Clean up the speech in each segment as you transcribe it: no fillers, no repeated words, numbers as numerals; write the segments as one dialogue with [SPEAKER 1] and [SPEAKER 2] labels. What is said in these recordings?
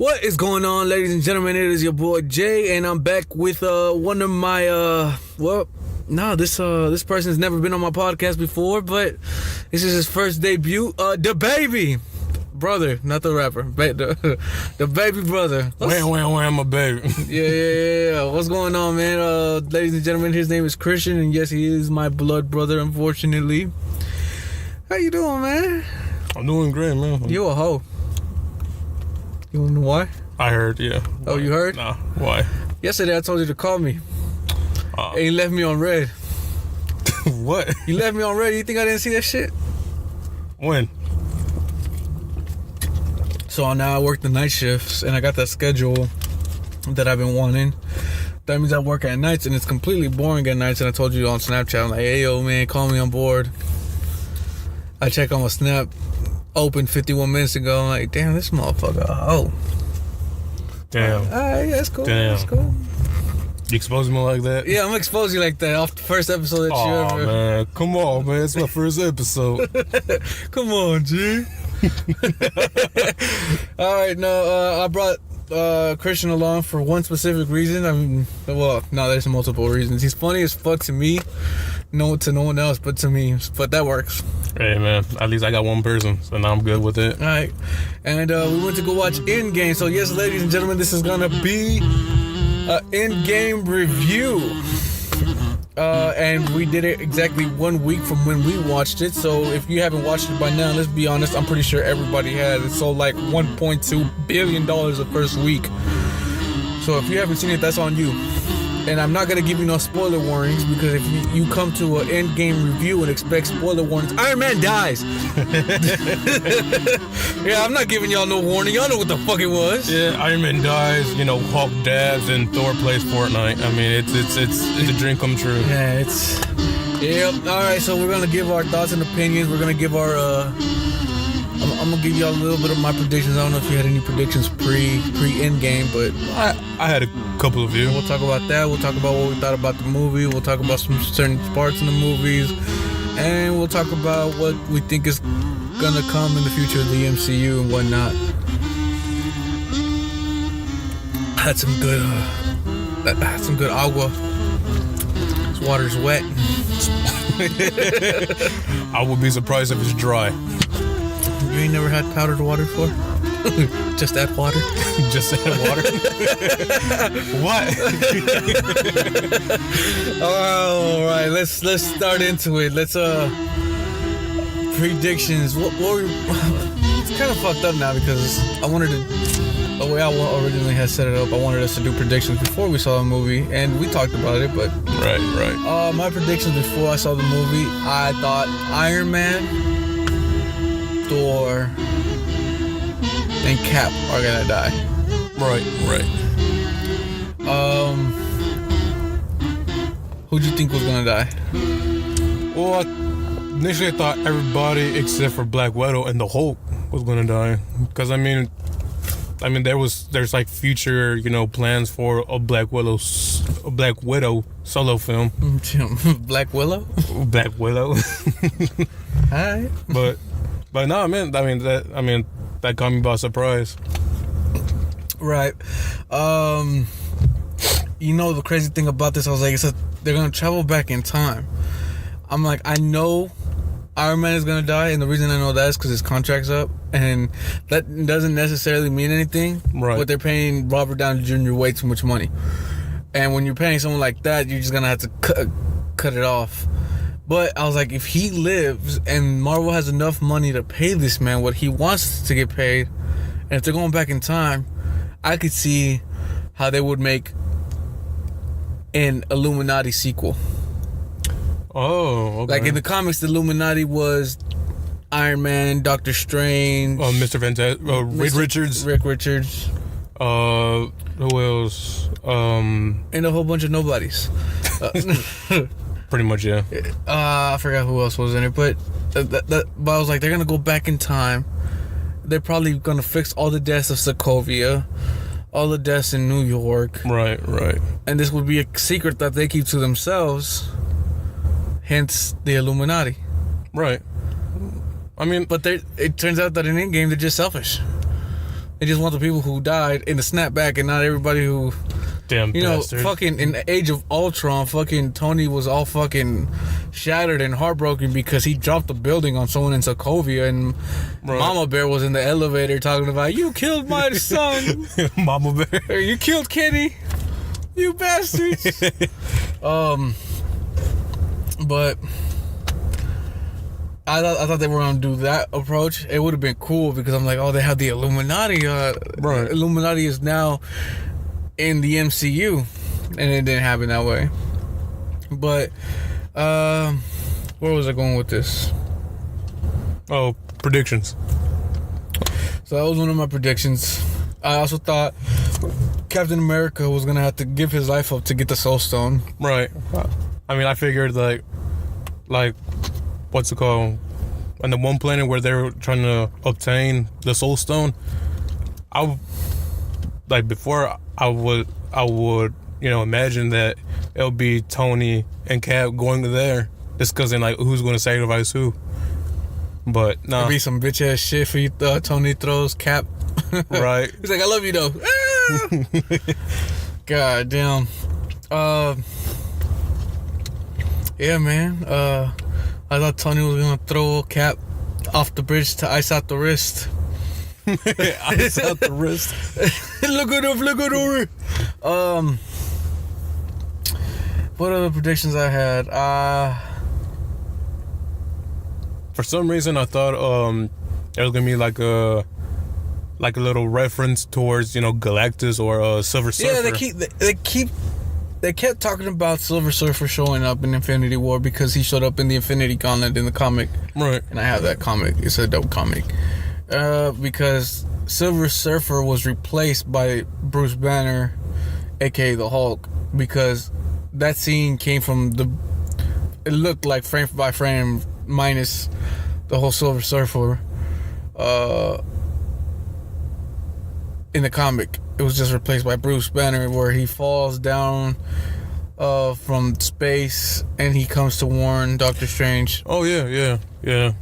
[SPEAKER 1] What is going on, ladies and gentlemen? It is your boy Jay, and I'm back with one of my this person's never been on my podcast before, but this is his first debut. The baby brother, not the rapper, the baby brother.
[SPEAKER 2] Wham, my baby.
[SPEAKER 1] Yeah. What's going on, man? Ladies and gentlemen, his name is Cristian, and yes, he is my blood brother, unfortunately. How you doing, man?
[SPEAKER 2] I'm doing great, man.
[SPEAKER 1] You a hoe. You wanna know why?
[SPEAKER 2] I heard, yeah.
[SPEAKER 1] Oh, you heard?
[SPEAKER 2] Nah, why?
[SPEAKER 1] Yesterday I told you to call me. And you left me on red.
[SPEAKER 2] What?
[SPEAKER 1] You left me on red. You think I didn't see that shit?
[SPEAKER 2] When?
[SPEAKER 1] So now I work the night shifts, and I got that schedule that I've been wanting. That means I work at nights, and it's completely boring at nights. And I told you on Snapchat, I'm like, hey, yo, man, call me on board. I check on my Snap, opened 51 minutes ago. I'm like, damn, this motherfucker, oh.
[SPEAKER 2] Damn.
[SPEAKER 1] All right, that's cool.
[SPEAKER 2] Damn.
[SPEAKER 1] That's cool.
[SPEAKER 2] You expose me like that?
[SPEAKER 1] Yeah, I'm gonna expose you like that off the first episode that you ever.
[SPEAKER 2] Oh, man. Come on, man. It's my first episode.
[SPEAKER 1] Come on, G. All right, I brought Cristian along for one specific reason. There's multiple reasons. He's funny as fuck to me, no one else but to me. But that works.
[SPEAKER 2] Hey, man. At least I got one person, so now I'm good with it.
[SPEAKER 1] All right, and we went to go watch Endgame. So yes, ladies and gentlemen, this is gonna be an Endgame review. And we did it exactly 1 week from when we watched it. So if you haven't watched it by now, let's be honest, I'm pretty sure everybody has. It sold like $1.2 billion the first week. So if you haven't seen it, that's on you. And I'm not going to give you no spoiler warnings, because if you come to an Endgame review and expect spoiler warnings, Iron Man dies. Yeah, I'm not giving y'all no warning. Y'all know what the fuck it was.
[SPEAKER 2] Yeah, Iron Man dies, Hulk dabs, and Thor plays Fortnite. I mean, it's a dream come true.
[SPEAKER 1] Yeah, Yep. Alright, so we're gonna give our thoughts and opinions. We're gonna give our I'm gonna give y'all a little bit of my predictions. I don't know if you had any predictions pre-Endgame, but
[SPEAKER 2] I had a couple of you.
[SPEAKER 1] We'll talk about that. We'll talk about what we thought about the movie. We'll talk about some certain parts in the movies, and we'll talk about what we think is gonna come in the future of the MCU and whatnot. I had some good agua. This water's wet.
[SPEAKER 2] I would be surprised if it's dry.
[SPEAKER 1] You ain't never had powdered water before? Just add water?
[SPEAKER 2] Just add water? What?
[SPEAKER 1] All right, let's start into it. Let's predictions. What it's kind of fucked up now, because the way I originally had set it up, I wanted us to do predictions before we saw the movie, and we talked about it, but
[SPEAKER 2] right.
[SPEAKER 1] My predictions before I saw the movie, I thought Iron Man, Thor, and Cap are gonna die.
[SPEAKER 2] Right.
[SPEAKER 1] Who'd you think was gonna die?
[SPEAKER 2] Well, initially I thought everybody except for Black Widow and the Hulk was gonna die, because I mean there's like future plans for a Black Widow solo film.
[SPEAKER 1] Black Willow.
[SPEAKER 2] Black Widow.
[SPEAKER 1] Alright.
[SPEAKER 2] But no, that caught me by surprise.
[SPEAKER 1] Right. The crazy thing about this, I was like, they're gonna travel back in time. I'm like, I know Iron Man is gonna die, and the reason I know that is because his contract's up, and that doesn't necessarily mean anything.
[SPEAKER 2] Right.
[SPEAKER 1] But they're paying Robert Downey Jr. way too much money, and when you're paying someone like that, you're just gonna have to cut it off. But I was like, if he lives and Marvel has enough money to pay this man what he wants to get paid, and if they're going back in time, I could see how they would make an Illuminati sequel.
[SPEAKER 2] Oh, okay.
[SPEAKER 1] Like in the comics, the Illuminati was Iron Man, Doctor Strange,
[SPEAKER 2] Mr. Fantastic, Reed Richards.
[SPEAKER 1] Rick Richards.
[SPEAKER 2] Who else?
[SPEAKER 1] And a whole bunch of nobodies.
[SPEAKER 2] Pretty much, yeah.
[SPEAKER 1] I forgot who else was in it, but but I was like, they're gonna go back in time. They're probably gonna fix all the deaths of Sokovia, all the deaths in New York.
[SPEAKER 2] Right.
[SPEAKER 1] And this would be a secret that they keep to themselves. Hence the Illuminati.
[SPEAKER 2] Right. I mean,
[SPEAKER 1] but it turns out that in Endgame they're just selfish. They just want the people who died in the snapback and not everybody who...
[SPEAKER 2] Damn bastard.
[SPEAKER 1] Fucking in the Age of Ultron, fucking Tony was all fucking shattered and heartbroken because he dropped a building on someone in Sokovia, and Mama Bear was in the elevator talking about, you killed my son.
[SPEAKER 2] Mama Bear.
[SPEAKER 1] You killed Kenny. You bastards. But I thought they were gonna do that approach. It would have been cool because I'm like, oh, they have the Illuminati.
[SPEAKER 2] Right.
[SPEAKER 1] Illuminati is now in the MCU, and it didn't happen that way. But where was I going with this?
[SPEAKER 2] Oh, predictions.
[SPEAKER 1] So that was one of my predictions. I also thought Captain America was gonna have to give his life up to get the Soul Stone.
[SPEAKER 2] Right. I mean, I figured like what's it called? On the one planet where they were trying to obtain the Soul Stone, before I would imagine that it'll be Tony and Cap going to there, just because then like who's going to sacrifice who. But no,
[SPEAKER 1] It'd be some bitch ass shit for you. Tony throws Cap.
[SPEAKER 2] Right.
[SPEAKER 1] He's like, I love you though. God damn. Yeah, man. I thought Tony was gonna throw Cap off the bridge to ice out the wrist.
[SPEAKER 2] Ice out the wrist.
[SPEAKER 1] Look at her. What other predictions I had?
[SPEAKER 2] For some reason, I thought there was gonna be like a little reference towards Galactus or Silver Surfer.
[SPEAKER 1] Yeah, they kept talking about Silver Surfer showing up in Infinity War because he showed up in the Infinity Gauntlet in the comic.
[SPEAKER 2] Right.
[SPEAKER 1] And I have that comic. It's a dope comic. Because Silver Surfer was replaced by Bruce Banner, aka the Hulk, because that scene came from it looked like frame by frame minus the whole Silver Surfer in the comic. It was just replaced by Bruce Banner, where he falls down from space and he comes to warn Doctor Strange.
[SPEAKER 2] Oh yeah.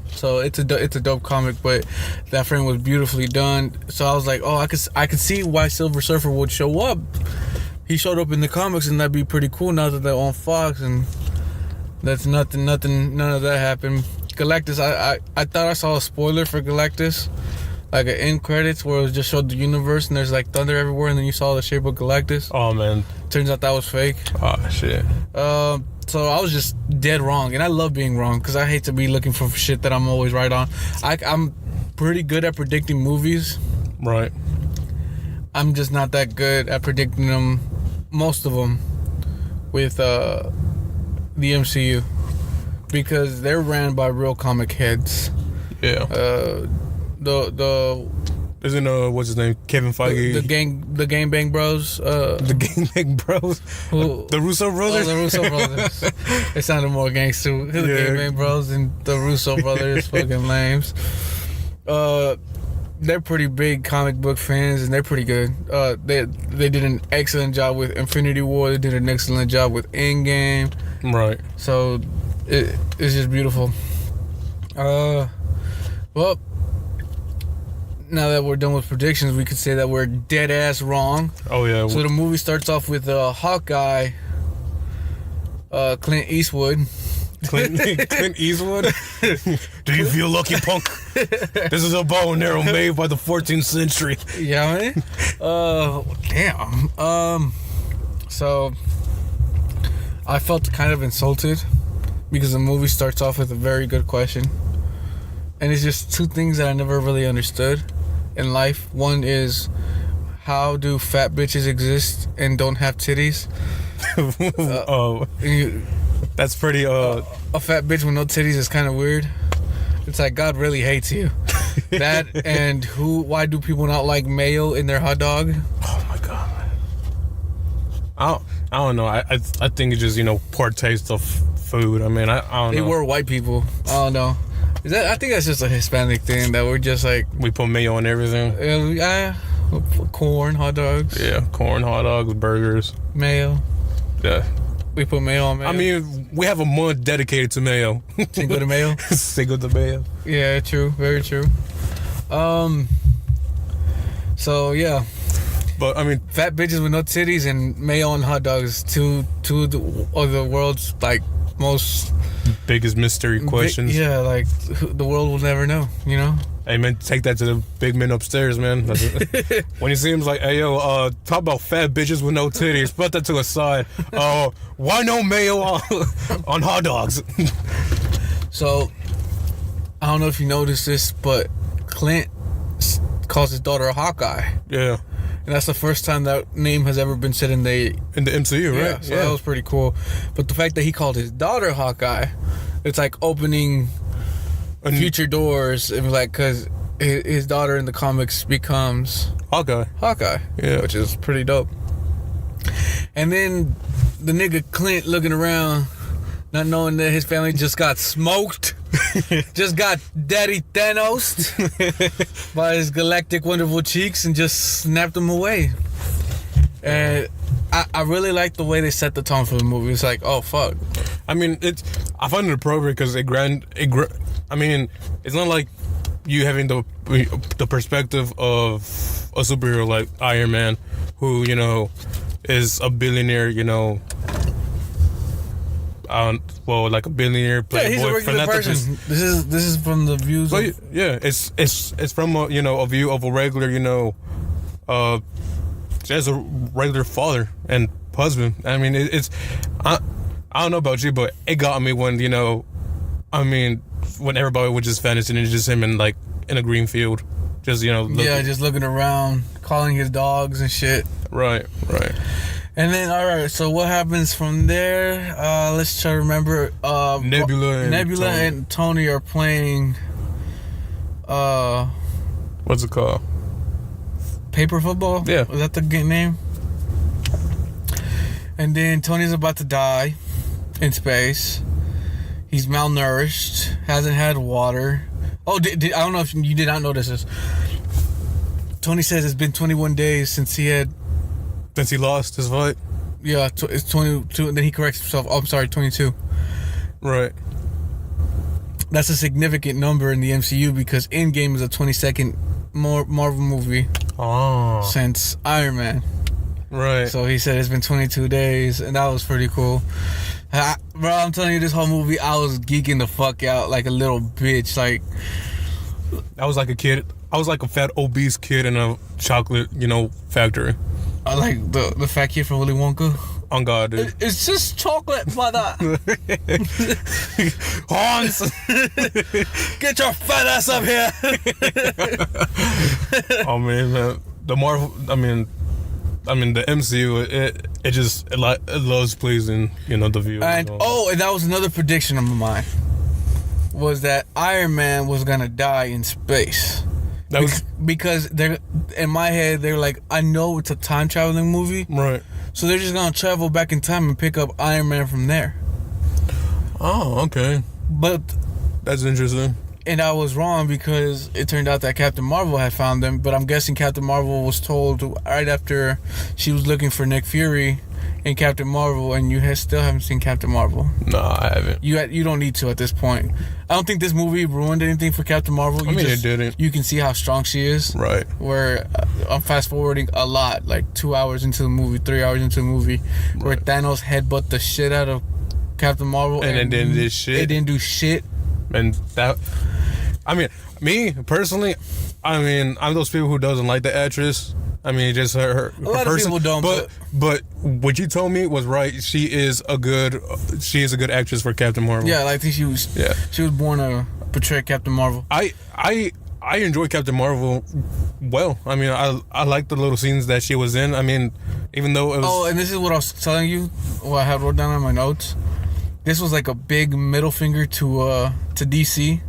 [SPEAKER 1] So it's a dope comic, but that frame was beautifully done. So I was like, oh, I could see why Silver Surfer would show up. He showed up in the comics, and that'd be pretty cool now that they're on Fox, and that's nothing. None of that happened. Galactus, I thought I saw a spoiler for Galactus, like an end credits where it just showed the universe and there's like thunder everywhere, and then you saw the shape of Galactus.
[SPEAKER 2] Oh man,
[SPEAKER 1] turns out that was fake.
[SPEAKER 2] Oh shit.
[SPEAKER 1] So I was just dead wrong, and I love being wrong because I hate to be looking for shit that I'm always right on. I'm pretty good at predicting movies.
[SPEAKER 2] Right.
[SPEAKER 1] I'm just not that good at predicting them, most of them, with the MCU, because they're ran by real comic heads.
[SPEAKER 2] Yeah.
[SPEAKER 1] The
[SPEAKER 2] isn't what's his name, Kevin Feige,
[SPEAKER 1] the Gang Bang Bros,
[SPEAKER 2] the Gang Bang Bros, the Russo brothers.
[SPEAKER 1] The Russo brothers. It sounded more gangster. The Gang Bang Bros and the Russo brothers, fucking lames. They're pretty big comic book fans, and they're pretty good. They did an excellent job with Infinity War. They did an excellent job with Endgame.
[SPEAKER 2] Right.
[SPEAKER 1] So it's just beautiful. Well, now that we're done with predictions, we could say that we're dead ass wrong.
[SPEAKER 2] Oh yeah.
[SPEAKER 1] So the movie starts off with Hawkeye, Clint Eastwood.
[SPEAKER 2] Clint Eastwood? Do you feel lucky, punk? This is a bow and arrow made by the 14th century.
[SPEAKER 1] Yeah, man. Damn. So I felt kind of insulted because the movie starts off with a very good question. And it's just two things that I never really understood in life. One is, how do fat bitches exist and don't have titties?
[SPEAKER 2] That's pretty
[SPEAKER 1] a fat bitch with no titties is kind of weird. It's like God really hates you. That, and why do people not like mayo in their hot dog?
[SPEAKER 2] Oh my god. I don't know. I think it's just poor taste of food. I mean, I don't know.
[SPEAKER 1] They were white people. I don't know. I think that's just a Hispanic thing, that we're just like,
[SPEAKER 2] we put mayo on everything.
[SPEAKER 1] Corn, hot dogs.
[SPEAKER 2] Yeah, corn, hot dogs, burgers.
[SPEAKER 1] Mayo.
[SPEAKER 2] Yeah.
[SPEAKER 1] We put mayo on mayo.
[SPEAKER 2] I mean, we have a month dedicated to mayo.
[SPEAKER 1] Cinco de Mayo?
[SPEAKER 2] Cinco de Mayo.
[SPEAKER 1] Yeah, true. Very true. So yeah,
[SPEAKER 2] But I mean,
[SPEAKER 1] fat bitches with no titties and mayo on hot dogs. Two of the world's like most
[SPEAKER 2] biggest mystery questions.
[SPEAKER 1] Yeah, like the world will never know. You know.
[SPEAKER 2] Hey man, take that to the big men upstairs, man. When you see him, it's like, hey yo, talk about fat bitches with no titties. Put that to the side. Why no mayo on hot dogs?
[SPEAKER 1] So, I don't know if you noticed this, but Clint calls his daughter Hawkeye.
[SPEAKER 2] Yeah.
[SPEAKER 1] And that's the first time that name has ever been said in the
[SPEAKER 2] MCU, right?
[SPEAKER 1] Yeah, so that was pretty cool. But the fact that he called his daughter Hawkeye, it's like opening future doors. It was like, because his daughter in the comics becomes
[SPEAKER 2] Hawkeye.
[SPEAKER 1] Yeah. Which is pretty dope. And then the nigga Clint looking around, not knowing that his family just got smoked. Just got Daddy Thanos by his galactic wonderful cheeks and just snapped him away. And I really like the way they set the tone for the movie. It's like, oh fuck.
[SPEAKER 2] I mean, I find it appropriate because I mean, it's not like you having the perspective of a superhero like Iron Man, who, you know, is a billionaire, you know, like a billionaire playboy.
[SPEAKER 1] Yeah, he's a regular person. This is from the views.
[SPEAKER 2] Of, yeah, it's from a view of a regular, you know, as a regular father and husband. I mean, I don't know about you, but it got me when, you know, I mean, when everybody was just vanishing and just him in a green field, just, you know,
[SPEAKER 1] just looking around, calling his dogs and shit.
[SPEAKER 2] Right.
[SPEAKER 1] And then, all right, so what happens from there? Let's try to remember. Nebula and Tony are playing.
[SPEAKER 2] What's it called?
[SPEAKER 1] Paper football?
[SPEAKER 2] Yeah.
[SPEAKER 1] Was that the name? And then Tony's about to die in space. He's malnourished, hasn't had water. Oh, I don't know if you did not notice this. Tony says it's been 21 days since he
[SPEAKER 2] lost his fight.
[SPEAKER 1] Yeah, it's 22, and then he corrects himself. Oh, I'm sorry, 22.
[SPEAKER 2] Right.
[SPEAKER 1] That's a significant number in the MCU because Endgame is a 22nd Marvel movie since Iron Man.
[SPEAKER 2] Right.
[SPEAKER 1] So he said it's been 22 days, and that was pretty cool. Bro, I'm telling you, this whole movie, I was geeking the fuck out like a little bitch. Like,
[SPEAKER 2] I was like a kid. I was like a fat, obese kid in a chocolate, you know, factory.
[SPEAKER 1] I like the fat kid from Willy Wonka.
[SPEAKER 2] On God, dude.
[SPEAKER 1] It's just chocolate, mother.
[SPEAKER 2] Hans!
[SPEAKER 1] Get your fat ass up here.
[SPEAKER 2] Oh, man. The Marvel, I mean, the MCU, it loves pleasing, you know, the viewer.
[SPEAKER 1] And that was another prediction of mine. Was that Iron Man was gonna die in space. Because they're, in my head, they're like, I know it's a time traveling movie.
[SPEAKER 2] Right.
[SPEAKER 1] So they're just gonna travel back in time and pick up Iron Man from there.
[SPEAKER 2] Oh, okay.
[SPEAKER 1] But
[SPEAKER 2] that's interesting.
[SPEAKER 1] And I was wrong because it turned out that Captain Marvel had found them. But I'm guessing Captain Marvel was told right after she was looking for Nick Fury in Captain Marvel, and you still haven't seen Captain Marvel.
[SPEAKER 2] No, I haven't.
[SPEAKER 1] You don't need to at this point. I don't think this movie ruined anything for Captain Marvel.
[SPEAKER 2] It didn't.
[SPEAKER 1] You can see how strong she is.
[SPEAKER 2] Right.
[SPEAKER 1] Where I'm fast forwarding a lot, like 2 hours into the movie, 3 hours into the movie, where Thanos headbutt the shit out of Captain Marvel,
[SPEAKER 2] and it didn't do shit.
[SPEAKER 1] It didn't do shit.
[SPEAKER 2] And that, I mean, me personally, I'm those people who doesn't like the actress. I mean, just her
[SPEAKER 1] a lot
[SPEAKER 2] person.
[SPEAKER 1] Of people don't.
[SPEAKER 2] But what you told me was right. She is a good actress for Captain Marvel.
[SPEAKER 1] Yeah, I think she was born to portray Captain Marvel.
[SPEAKER 2] I enjoy Captain Marvel well. I mean, I like the little scenes that she was in. I mean, even though it was...
[SPEAKER 1] Oh, and this is what I was telling you, what I had wrote down on my notes. This was like a big middle finger to DC.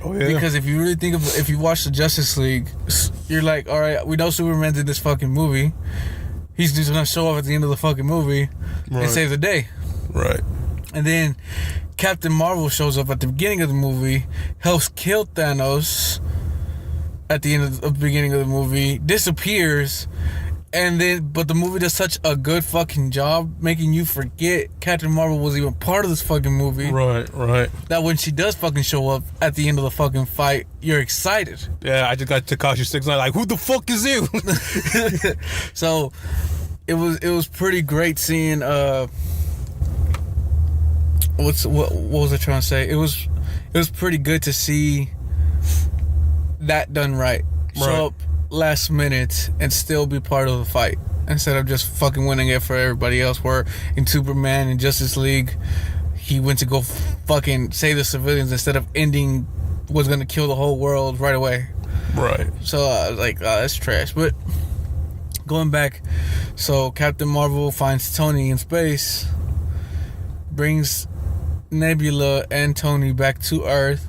[SPEAKER 2] Oh, yeah.
[SPEAKER 1] Because if you really think of, if you watch the Justice League, you're like, all right, we know Superman's in this fucking movie. He's just gonna show up at the end of the fucking movie and save the day.
[SPEAKER 2] Right.
[SPEAKER 1] And then Captain Marvel shows up at the beginning of the movie, helps kill Thanos at the end of the beginning of the movie, disappears, But the movie does such a good fucking job making you forget Captain Marvel was even part of this fucking movie.
[SPEAKER 2] Right.
[SPEAKER 1] That when she does fucking show up at the end of the fucking fight, you're excited.
[SPEAKER 2] Yeah, I just got Tekashi 6ix9ine like, who the fuck is you?
[SPEAKER 1] So it was pretty great seeing what was I trying to say? It was pretty good to see that done right. Show up last minute and still be part of the fight instead of just fucking winning it for everybody else. Where in Superman and Justice League, he went to go fucking save the civilians instead of ending was gonna kill the whole world right away.
[SPEAKER 2] Right.
[SPEAKER 1] So I was like, oh, that's trash. But going back, so Captain Marvel finds Tony in space, brings Nebula and Tony back to Earth,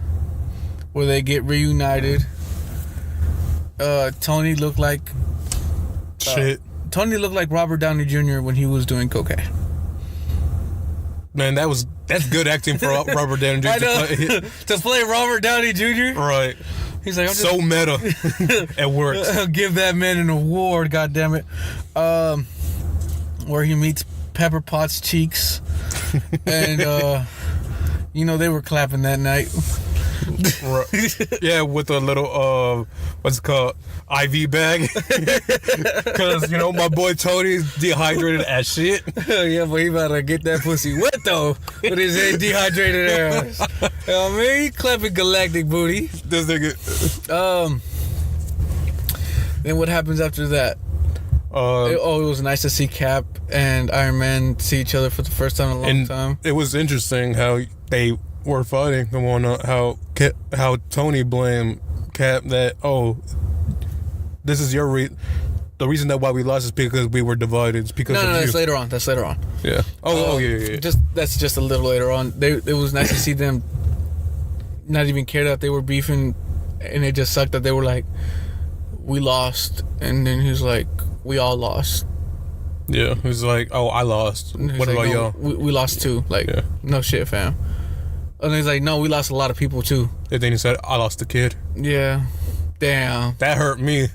[SPEAKER 1] where they get reunited. Tony looked like
[SPEAKER 2] shit.
[SPEAKER 1] Tony looked like Robert Downey Jr. when he was doing cocaine.
[SPEAKER 2] Man, that's good acting for Robert Downey Jr.
[SPEAKER 1] I know. To play Robert Downey Jr.
[SPEAKER 2] Right.
[SPEAKER 1] He's like, I'm
[SPEAKER 2] so meta. It works.
[SPEAKER 1] I'll give that man an award, goddammit. Where he meets Pepper Potts' cheeks. And they were clapping that night.
[SPEAKER 2] Yeah, with a little what's it called, IV bag, because my boy Tony's dehydrated as shit.
[SPEAKER 1] Yeah, but he about to get that pussy wet though with his head dehydrated ass. I mean, he clapping galactic booty.
[SPEAKER 2] This nigga.
[SPEAKER 1] Then what happens after that? It was nice to see Cap and Iron Man see each other for the first time in a long time.
[SPEAKER 2] It was interesting how they were fighting and whatnot. How Tony blamed Cap that this is your the reason that why we lost is because we were divided. It's because of you.
[SPEAKER 1] That's later on.
[SPEAKER 2] Yeah. Yeah.
[SPEAKER 1] That's just a little later on. It was nice to see them not even care that they were beefing, and it just sucked that they were like, we lost, and then he's like, we all lost.
[SPEAKER 2] Yeah, he's like, oh, I lost. What about y'all?
[SPEAKER 1] We lost too. Like, no shit, fam. And he's like, no, we lost a lot of people too.
[SPEAKER 2] And then he said, I lost a kid.
[SPEAKER 1] Yeah. Damn.
[SPEAKER 2] That hurt me.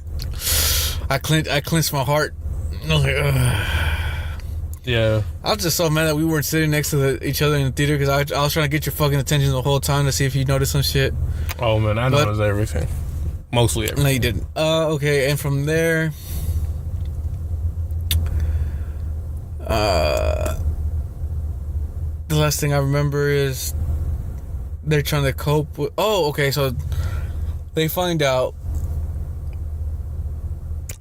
[SPEAKER 1] I clenched my heart. I was like, ugh.
[SPEAKER 2] Yeah.
[SPEAKER 1] I was just so mad that we weren't sitting next to each other in the theater because I was trying to get your fucking attention the whole time to see if you noticed some shit.
[SPEAKER 2] Oh, man, I noticed everything. Mostly everything.
[SPEAKER 1] No, you didn't. Okay, and from there... the last thing I remember is they're trying to cope with... Oh, okay, so they find out...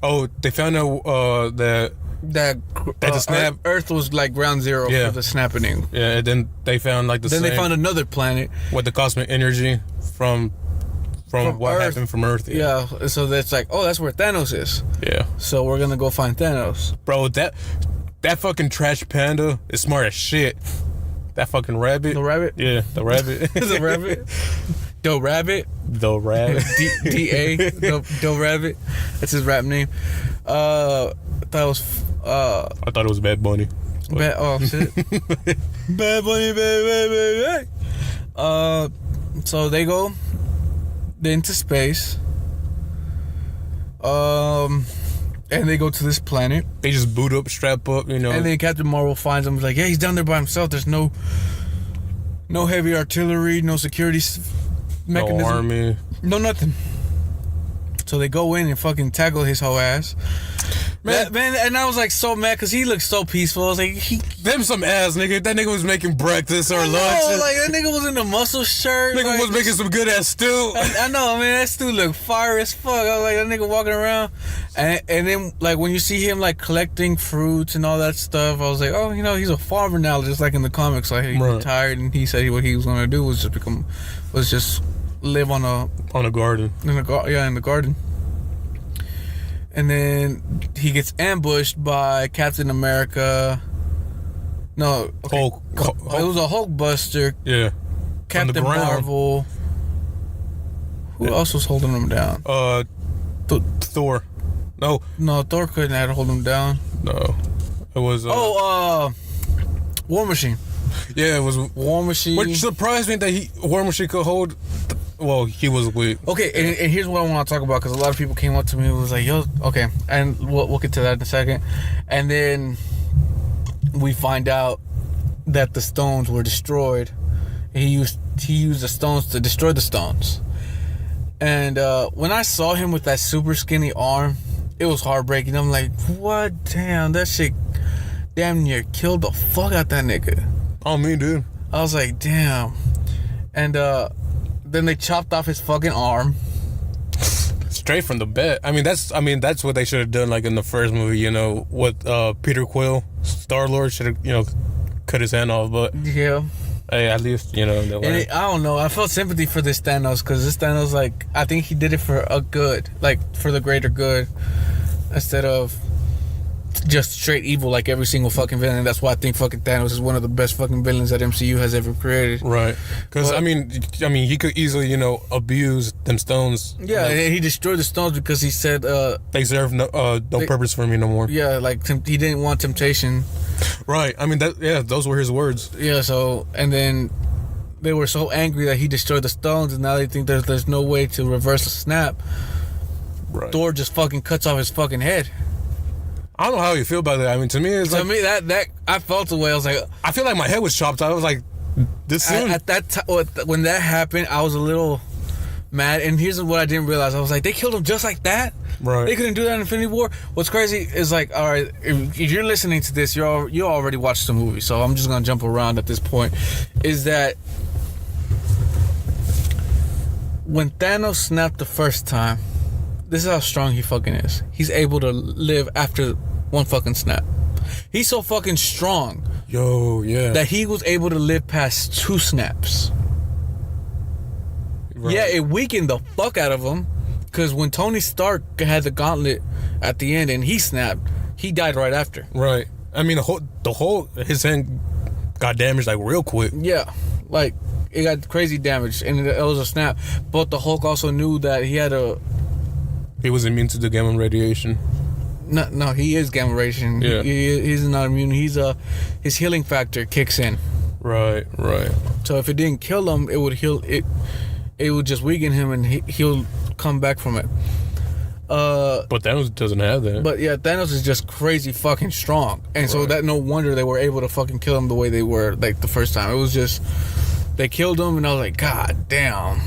[SPEAKER 2] Oh, they found out that the snap...
[SPEAKER 1] Earth was like ground zero for the snapping.
[SPEAKER 2] Yeah, and then they found like
[SPEAKER 1] Then they found another planet.
[SPEAKER 2] With the cosmic energy from what
[SPEAKER 1] Earth.
[SPEAKER 2] happened from Earth.
[SPEAKER 1] Yeah, so that's like, oh, that's where Thanos is.
[SPEAKER 2] Yeah.
[SPEAKER 1] So we're gonna go find Thanos.
[SPEAKER 2] Bro, that fucking trash panda is smart as shit. That fucking rabbit.
[SPEAKER 1] The rabbit?
[SPEAKER 2] Yeah, the rabbit.
[SPEAKER 1] The rabbit? The rabbit?
[SPEAKER 2] The rabbit.
[SPEAKER 1] D-A. The rabbit. That's his rap name. I thought it was
[SPEAKER 2] Bad Bunny.
[SPEAKER 1] Oh, shit. Bad Bunny, baby. So they go into space. And they go to this planet.
[SPEAKER 2] They just boot up, strap up,
[SPEAKER 1] And then Captain Marvel finds him. He's like, yeah, he's down there by himself. There's no heavy artillery, no security mechanism.
[SPEAKER 2] No army.
[SPEAKER 1] No nothing. So they go in and fucking tackle his whole ass. Man, and I was like so mad because he looked so peaceful. I was like,
[SPEAKER 2] them some ass nigga. That nigga was making breakfast or lunch.
[SPEAKER 1] Like that nigga was in a muscle shirt.
[SPEAKER 2] Nigga was making some good ass stew.
[SPEAKER 1] I know, man. That stew looked fire as fuck. I was like, that nigga walking around, and then like when you see him like collecting fruits and all that stuff, I was like, oh, he's a farmer now, just like in the comics. Like he retired, and he said what he was gonna do was just live on a
[SPEAKER 2] garden.
[SPEAKER 1] In the garden. And then he gets ambushed by Captain America. No, okay.
[SPEAKER 2] Hulk.
[SPEAKER 1] It was a Hulk buster.
[SPEAKER 2] Yeah.
[SPEAKER 1] Captain Marvel. Who else was holding him down?
[SPEAKER 2] Thor. No,
[SPEAKER 1] Thor couldn't have hold him down.
[SPEAKER 2] No, it was.
[SPEAKER 1] War Machine.
[SPEAKER 2] Yeah, it was
[SPEAKER 1] War Machine.
[SPEAKER 2] Which surprised me that War Machine could hold Well, he was weak.
[SPEAKER 1] Okay, and here's what I want to talk about, because a lot of people came up to me and was like, yo, okay, and we'll get to that in a second. And then we find out that the stones were destroyed. He used the stones to destroy the stones. And when I saw him with that super skinny arm, it was heartbreaking. I'm like, what? Damn, that shit damn near killed the fuck out that nigga.
[SPEAKER 2] Oh, me, dude.
[SPEAKER 1] I was like, damn. And then they chopped off his fucking arm.
[SPEAKER 2] Straight from the bed. I mean, that's what they should have done, like in the first movie. You know, with Peter Quill, Star-Lord should have, cut his hand off. But
[SPEAKER 1] yeah,
[SPEAKER 2] hey, at least I
[SPEAKER 1] don't know. I felt sympathy for this Thanos, because this Thanos, like, I think he did it for a good, like, for the greater good, instead of just straight evil like every single fucking villain. That's why I think fucking Thanos is one of the best fucking villains that MCU has ever created.
[SPEAKER 2] Right. Because I mean, he could easily, abuse them stones.
[SPEAKER 1] Yeah, and he destroyed the stones because he said
[SPEAKER 2] they serve no purpose for me no more.
[SPEAKER 1] Yeah, like he didn't want temptation.
[SPEAKER 2] Right. I mean, those were his words.
[SPEAKER 1] Yeah. So, and then they were so angry that he destroyed the stones, and now they think there's no way to reverse the snap. Right. Thor just fucking cuts off his fucking head.
[SPEAKER 2] I don't know how you feel about that. I mean, to me,
[SPEAKER 1] that I felt the way. I was like,
[SPEAKER 2] I feel like my head was chopped off. I was like, this soon?
[SPEAKER 1] At that time, when that happened, I was a little mad. And here's what I didn't realize. I was like, they killed him just like that?
[SPEAKER 2] Right.
[SPEAKER 1] They couldn't do that in Infinity War? What's crazy is, like, all right, if you're listening to this, you already watched the movie, so I'm just going to jump around at this point, is that when Thanos snapped the first time, this is how strong he fucking is. He's able to live after one fucking snap. He's so fucking strong.
[SPEAKER 2] Yo, yeah.
[SPEAKER 1] That he was able to live past 2 snaps. Right. Yeah, it weakened the fuck out of him. Because when Tony Stark had the gauntlet at the end and he snapped, he died right after.
[SPEAKER 2] Right. I mean, the whole his hand got damaged like real quick.
[SPEAKER 1] Yeah. Like, it got crazy damage and it was a snap. But the Hulk also knew that he was immune to the gamma radiation. No, he is gamma radiation. Yeah. He's not immune. His healing factor kicks in.
[SPEAKER 2] Right.
[SPEAKER 1] So if it didn't kill him, it would heal it. It would just weaken him, and he'll come back from it.
[SPEAKER 2] But Thanos doesn't have that.
[SPEAKER 1] But yeah, Thanos is just crazy fucking strong, and so that no wonder they were able to fucking kill him the way they were, like, the first time. It was just they killed him, and I was like, God damn.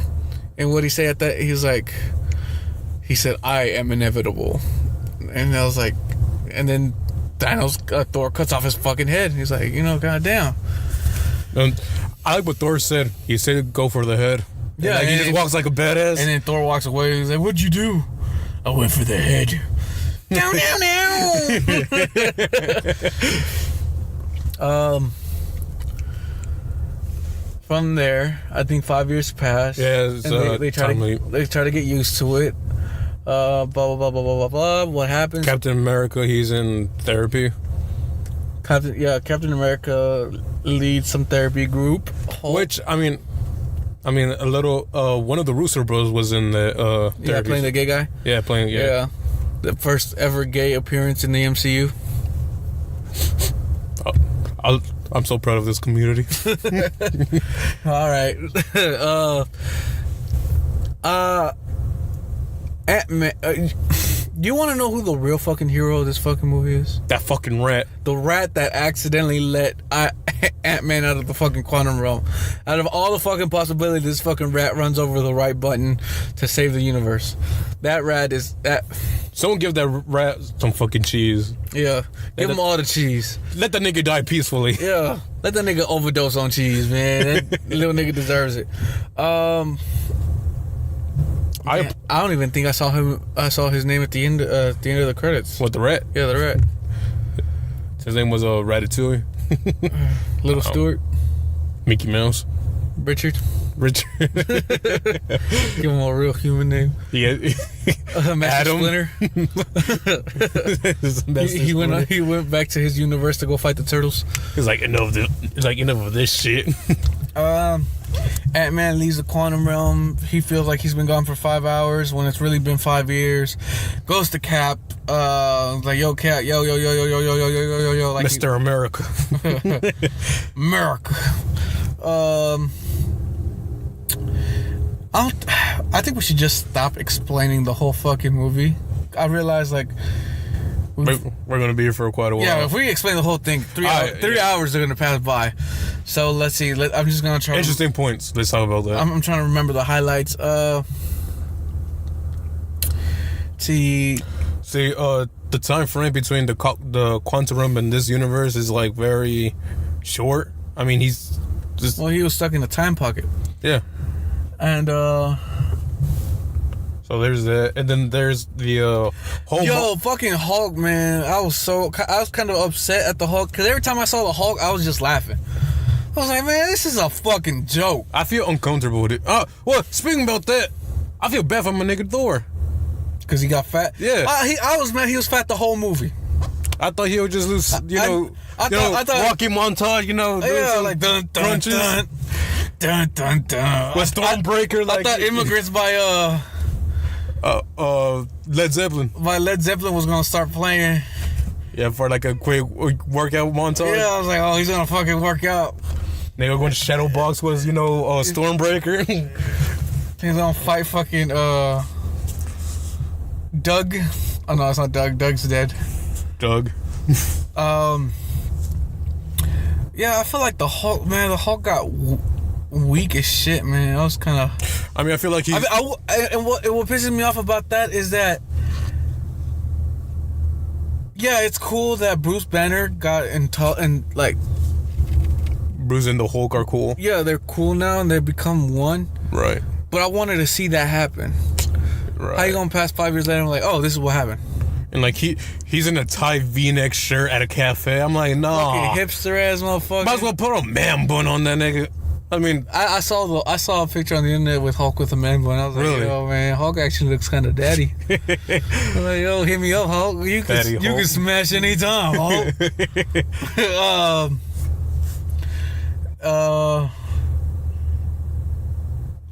[SPEAKER 1] And what he say at that? He said, I am inevitable. And I was like, and then Thor cuts off his fucking head. He's like, goddamn.
[SPEAKER 2] I like what Thor said. He said, go for the head.
[SPEAKER 1] Yeah.
[SPEAKER 2] And he just walks like a badass.
[SPEAKER 1] And then Thor walks away. He's like, what'd you do? I went for the head. Now. From there, I think 5 years passed.
[SPEAKER 2] Yeah,
[SPEAKER 1] they try to get used to it. Blah blah blah blah blah blah. What happens?
[SPEAKER 2] Captain America, he's in therapy.
[SPEAKER 1] Captain America leads some therapy group.
[SPEAKER 2] Which I mean, a little. One of the Russo bros was in the therapy.
[SPEAKER 1] Yeah, playing the gay guy.
[SPEAKER 2] Yeah, playing. Yeah,
[SPEAKER 1] the first ever gay appearance in the MCU.
[SPEAKER 2] I'm so proud of this community.
[SPEAKER 1] All right. Ant-Man, do you want to know who the real fucking hero of this fucking movie is?
[SPEAKER 2] That fucking rat.
[SPEAKER 1] The rat that accidentally let Ant-Man out of the fucking quantum realm. Out of all the fucking possibilities, this fucking rat runs over the right button to save the universe. That rat is that.
[SPEAKER 2] Someone give that rat some fucking cheese.
[SPEAKER 1] Yeah, give him all the cheese.
[SPEAKER 2] Let that nigga die peacefully.
[SPEAKER 1] Yeah, let that nigga overdose on cheese, man. That little nigga deserves it. I don't even think I saw him. I saw his name at the end of the credits.
[SPEAKER 2] What, the rat?
[SPEAKER 1] Yeah, the rat.
[SPEAKER 2] His name was Ratatouille.
[SPEAKER 1] Little Stewart.
[SPEAKER 2] Mickey Mouse.
[SPEAKER 1] Richard.
[SPEAKER 2] Give
[SPEAKER 1] him a real human name.
[SPEAKER 2] Yeah.
[SPEAKER 1] Master
[SPEAKER 2] Adam.
[SPEAKER 1] Splinter. He went back to his universe to go fight the turtles.
[SPEAKER 2] He's like, enough of this shit.
[SPEAKER 1] Ant-Man leaves the quantum realm. He feels like he's been gone for 5 hours when it's really been 5 years. Goes to Cap. Like, yo, Cap, yo, like
[SPEAKER 2] Mr. America.
[SPEAKER 1] America. I think we should just stop explaining the whole fucking movie. I realize like
[SPEAKER 2] we're gonna be here for quite a while.
[SPEAKER 1] Yeah, if we explain the whole thing, 3 hours are gonna pass by. So let's see. I'm just gonna try.
[SPEAKER 2] Interesting points. Let's talk about that.
[SPEAKER 1] I'm trying to remember the highlights. See,
[SPEAKER 2] the time frame between the quantum realm and this universe is like very short. I mean, he's just
[SPEAKER 1] he was stuck in a time pocket.
[SPEAKER 2] Yeah,
[SPEAKER 1] and
[SPEAKER 2] so there's that, and then there's the whole
[SPEAKER 1] fucking Hulk, man. I was kind of upset at the Hulk because every time I saw the Hulk, I was just laughing. I was like, man, this is a fucking joke.
[SPEAKER 2] I feel uncomfortable with it. Well, speaking about that, I feel bad for my nigga Thor.
[SPEAKER 1] Because he got fat?
[SPEAKER 2] Yeah.
[SPEAKER 1] I was mad he was fat the whole movie.
[SPEAKER 2] I thought he would just lose, I thought Rocky montage,
[SPEAKER 1] yeah, like dun dun crunches. Dun dun dun.
[SPEAKER 2] With Stormbreaker,
[SPEAKER 1] I thought Immigrants by
[SPEAKER 2] Led Zeppelin.
[SPEAKER 1] Led Zeppelin was gonna start playing.
[SPEAKER 2] Yeah, for like a quick workout montage.
[SPEAKER 1] Yeah, I was like, oh, he's gonna fucking work out.
[SPEAKER 2] They were going to Shadowbox was, Stormbreaker.
[SPEAKER 1] He's gonna fight fucking Doug. Oh no, it's not Doug. Doug's dead.
[SPEAKER 2] Doug.
[SPEAKER 1] Yeah, I feel like the Hulk got weak as shit, man. I was kind of.
[SPEAKER 2] I mean, I feel like he's.
[SPEAKER 1] And what pisses me off about that is that. Yeah, it's cool that Bruce Banner got and like.
[SPEAKER 2] Bruce and the Hulk are cool.
[SPEAKER 1] Yeah, they're cool now and they become one.
[SPEAKER 2] Right.
[SPEAKER 1] But I wanted to see that happen.
[SPEAKER 2] Right.
[SPEAKER 1] How you gonna pass 5 years later and like, oh, this is what happened?
[SPEAKER 2] And like he's in a tie V-neck shirt at a cafe. I'm like, nah.
[SPEAKER 1] Fucking hipster ass motherfucker.
[SPEAKER 2] Might as well put a man bun on that nigga. I mean,
[SPEAKER 1] I saw a picture on the internet with Hulk with a man bun. I was like,
[SPEAKER 2] really?
[SPEAKER 1] Yo, man, Hulk actually looks kind of daddy. I'm like, yo, hit me up, Hulk. You can smash anytime, Hulk.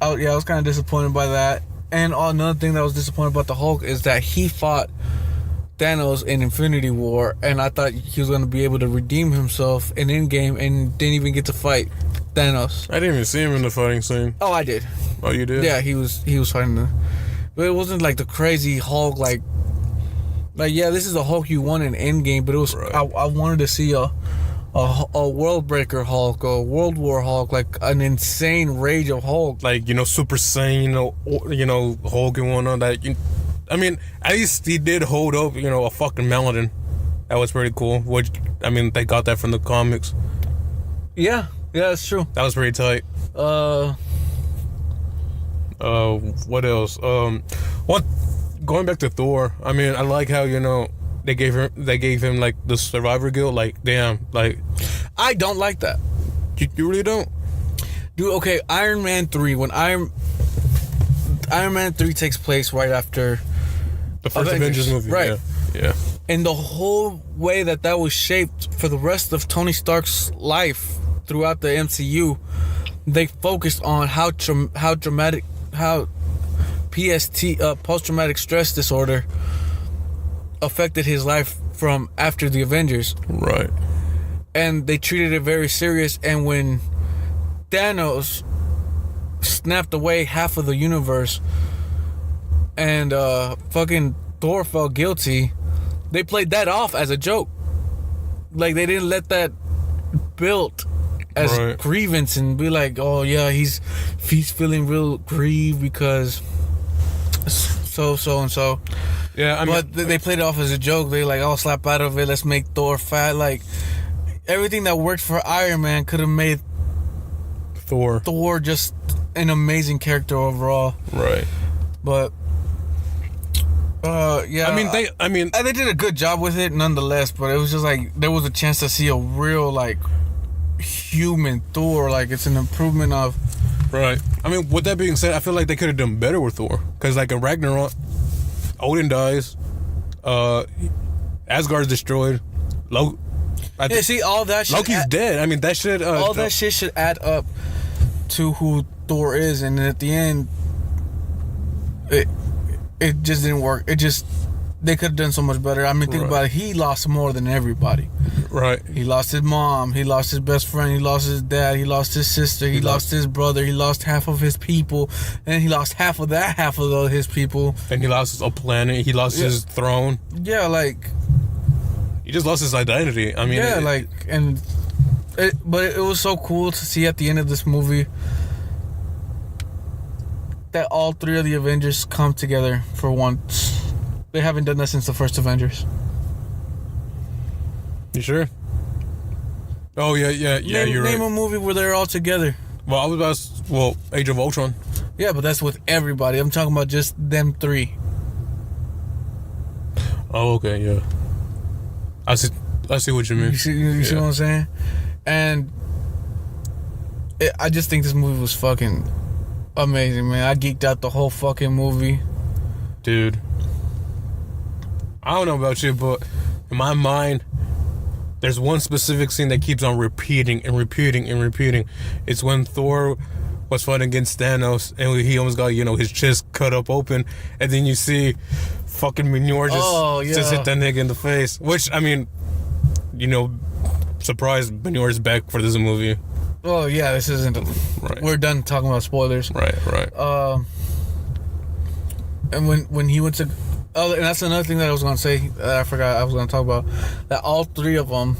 [SPEAKER 1] I was kind of disappointed by that. And another thing that I was disappointed about the Hulk is that he fought Thanos in Infinity War, and I thought he was going to be able to redeem himself in Endgame, and didn't even get to fight Thanos.
[SPEAKER 2] I didn't even see him in the fighting scene.
[SPEAKER 1] Oh, I did.
[SPEAKER 2] Oh, you did?
[SPEAKER 1] Yeah, he was fighting the, but it wasn't like the crazy Hulk. Like yeah, this is a Hulk you won in Endgame, but it was right. I wanted to see a world breaker Hulk, a World War Hulk, like an insane rage of Hulk,
[SPEAKER 2] like Super Saiyan, Hulk and whatnot. That I mean, at least he did hold up, a fucking mountain. That was pretty cool. Which I mean, they got that from the comics.
[SPEAKER 1] Yeah, that's true.
[SPEAKER 2] That was pretty tight. What else? Going back to Thor. I mean, I like how they gave him like the survivor guilt. Like, damn, like
[SPEAKER 1] I don't like that.
[SPEAKER 2] You really don't,
[SPEAKER 1] dude. Okay, Iron Man 3. When Iron Man 3 takes place right after
[SPEAKER 2] the first Avengers movie,
[SPEAKER 1] right?
[SPEAKER 2] Yeah.
[SPEAKER 1] And the whole way that was shaped for the rest of Tony Stark's life throughout the MCU, they focused on how PST, post-traumatic stress disorder, affected his life from after the Avengers.
[SPEAKER 2] Right.
[SPEAKER 1] And they treated it very serious. And when Thanos snapped away half of the universe and fucking Thor felt guilty, they played that off as a joke. Like, they didn't let that build as
[SPEAKER 2] right.
[SPEAKER 1] grievance and be like, oh yeah, he's feeling real grieved because so and so.
[SPEAKER 2] Yeah, I mean,
[SPEAKER 1] but they played it off as a joke. They like, oh, slap out of it, let's make Thor fat. Like, everything that worked for Iron Man could have made Thor just an amazing character overall.
[SPEAKER 2] Right.
[SPEAKER 1] But yeah,
[SPEAKER 2] they
[SPEAKER 1] did a good job with it nonetheless. But it was just like there was a chance to see a real like human Thor. Like, it's an improvement of.
[SPEAKER 2] Right. I mean, with that being said, I feel like they could have done better with Thor, because like in Ragnarok, Odin dies, Asgard's destroyed,
[SPEAKER 1] see, all that shit
[SPEAKER 2] Loki's dead. I mean, that shit.
[SPEAKER 1] All that shit should add up to who Thor is, and at the end, it just didn't work. It just they could have done so much better. I mean, think about it. He lost more than everybody.
[SPEAKER 2] Right.
[SPEAKER 1] He lost his mom. He lost his best friend. He lost his dad. He lost his sister. He lost his brother. He lost half of his people. And he lost half of his people.
[SPEAKER 2] And he lost a planet. He lost his throne.
[SPEAKER 1] Yeah, like...
[SPEAKER 2] He just lost his identity. I mean...
[SPEAKER 1] Yeah, but it was so cool to see at the end of this movie that all three of the Avengers come together for once. They haven't done that since the first Avengers.
[SPEAKER 2] You sure? Oh, yeah, you're right.
[SPEAKER 1] Name a movie where they're all together.
[SPEAKER 2] Well, I was about Age of Ultron.
[SPEAKER 1] Yeah, but that's with everybody. I'm talking about just them three.
[SPEAKER 2] Oh, okay, yeah. I see what you mean.
[SPEAKER 1] You see what I'm saying? And I just think this movie was fucking amazing, man. I geeked out the whole fucking movie.
[SPEAKER 2] Dude. I don't know about you, but in my mind, there's one specific scene that keeps on repeating and repeating and repeating. It's when Thor was fighting against Thanos and he almost got, his chest cut up open, and then you see fucking Mjolnir just hit that nigga in the face. Which, I mean, surprised Mjolnir's back for this movie.
[SPEAKER 1] Oh, yeah, this isn't... Right. We're done talking about spoilers.
[SPEAKER 2] Right.
[SPEAKER 1] And when he went to... Oh, and that's another thing that I was going to say. I forgot I was going to talk about. That all three of them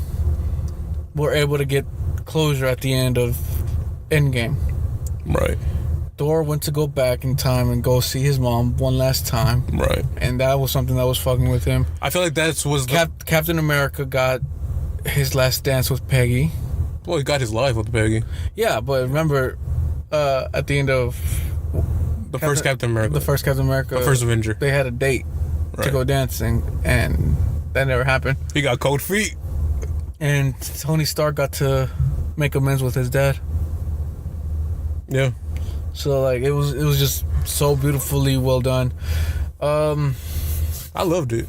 [SPEAKER 1] were able to get closure at the end of Endgame.
[SPEAKER 2] Right.
[SPEAKER 1] Thor went to go back in time and go see his mom one last time.
[SPEAKER 2] Right.
[SPEAKER 1] And that was something that was fucking with him.
[SPEAKER 2] I feel like that was...
[SPEAKER 1] Captain America got his last dance with Peggy.
[SPEAKER 2] Well, he got his life with Peggy.
[SPEAKER 1] Yeah, but remember, at the end of...
[SPEAKER 2] The first Captain America.
[SPEAKER 1] The first Captain America.
[SPEAKER 2] The first Avenger.
[SPEAKER 1] They had a date to go dancing, and that never happened.
[SPEAKER 2] He got cold feet.
[SPEAKER 1] And Tony Stark got to make amends with his dad.
[SPEAKER 2] Yeah.
[SPEAKER 1] So, like, it was just so beautifully well done.
[SPEAKER 2] I loved it.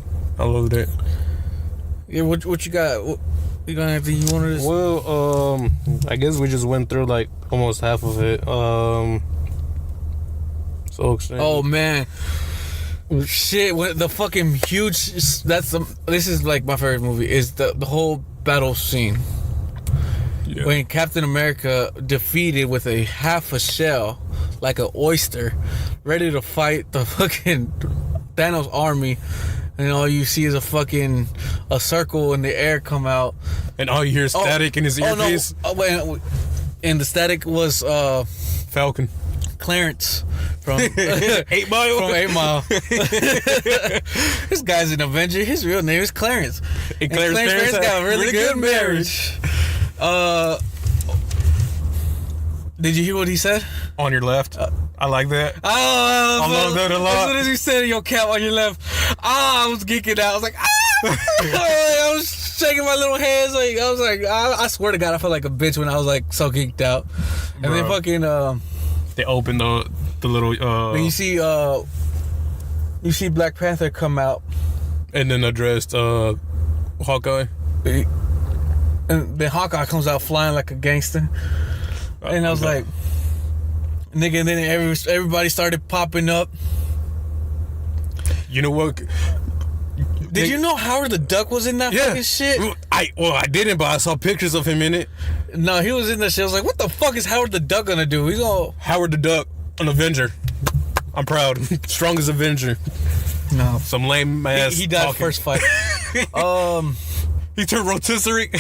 [SPEAKER 1] Yeah, what you got? You got anything you wanted to say?
[SPEAKER 2] Well, I guess we just went through, like, almost half of it. So extreme.
[SPEAKER 1] Oh, man. Shit, when the fucking huge... This is, like, my favorite movie, is the whole battle scene. Yeah. When Captain America defeated with a half a shell, like an oyster, ready to fight the fucking Thanos army, and all you see is a circle in the air come out,
[SPEAKER 2] and all you hear is static in his earpiece.
[SPEAKER 1] And the static was
[SPEAKER 2] Falcon.
[SPEAKER 1] Clarence from
[SPEAKER 2] 8 Mile.
[SPEAKER 1] From 8 Mile. This guy's an Avenger. His real name is Clarence.
[SPEAKER 2] And Clarence's parents
[SPEAKER 1] got a really good marriage. Did you hear what he said?
[SPEAKER 2] On your left. I like that.
[SPEAKER 1] Oh,
[SPEAKER 2] I love that a lot.
[SPEAKER 1] As soon as he said your cap on your left, I was geeking out. I was like, I was shaking my little hands. I swear to God, I felt like a bitch when I was like so geeked out. And then fucking
[SPEAKER 2] they opened the little
[SPEAKER 1] when you see Black Panther come out
[SPEAKER 2] and then addressed Hawkeye.
[SPEAKER 1] And then Hawkeye comes out flying like a gangster. And I was like, nigga, and then everybody started popping up.
[SPEAKER 2] You know what?
[SPEAKER 1] Did you know Howard the Duck was in that fucking shit?
[SPEAKER 2] I didn't, but I saw pictures of him in it.
[SPEAKER 1] No, he was in that shit. I was like, what the fuck is Howard the Duck gonna do? He's all...
[SPEAKER 2] Howard the Duck, an Avenger. I'm proud. Strongest Avenger.
[SPEAKER 1] No.
[SPEAKER 2] Some lame ass
[SPEAKER 1] He died first fight.
[SPEAKER 2] He turned rotisserie.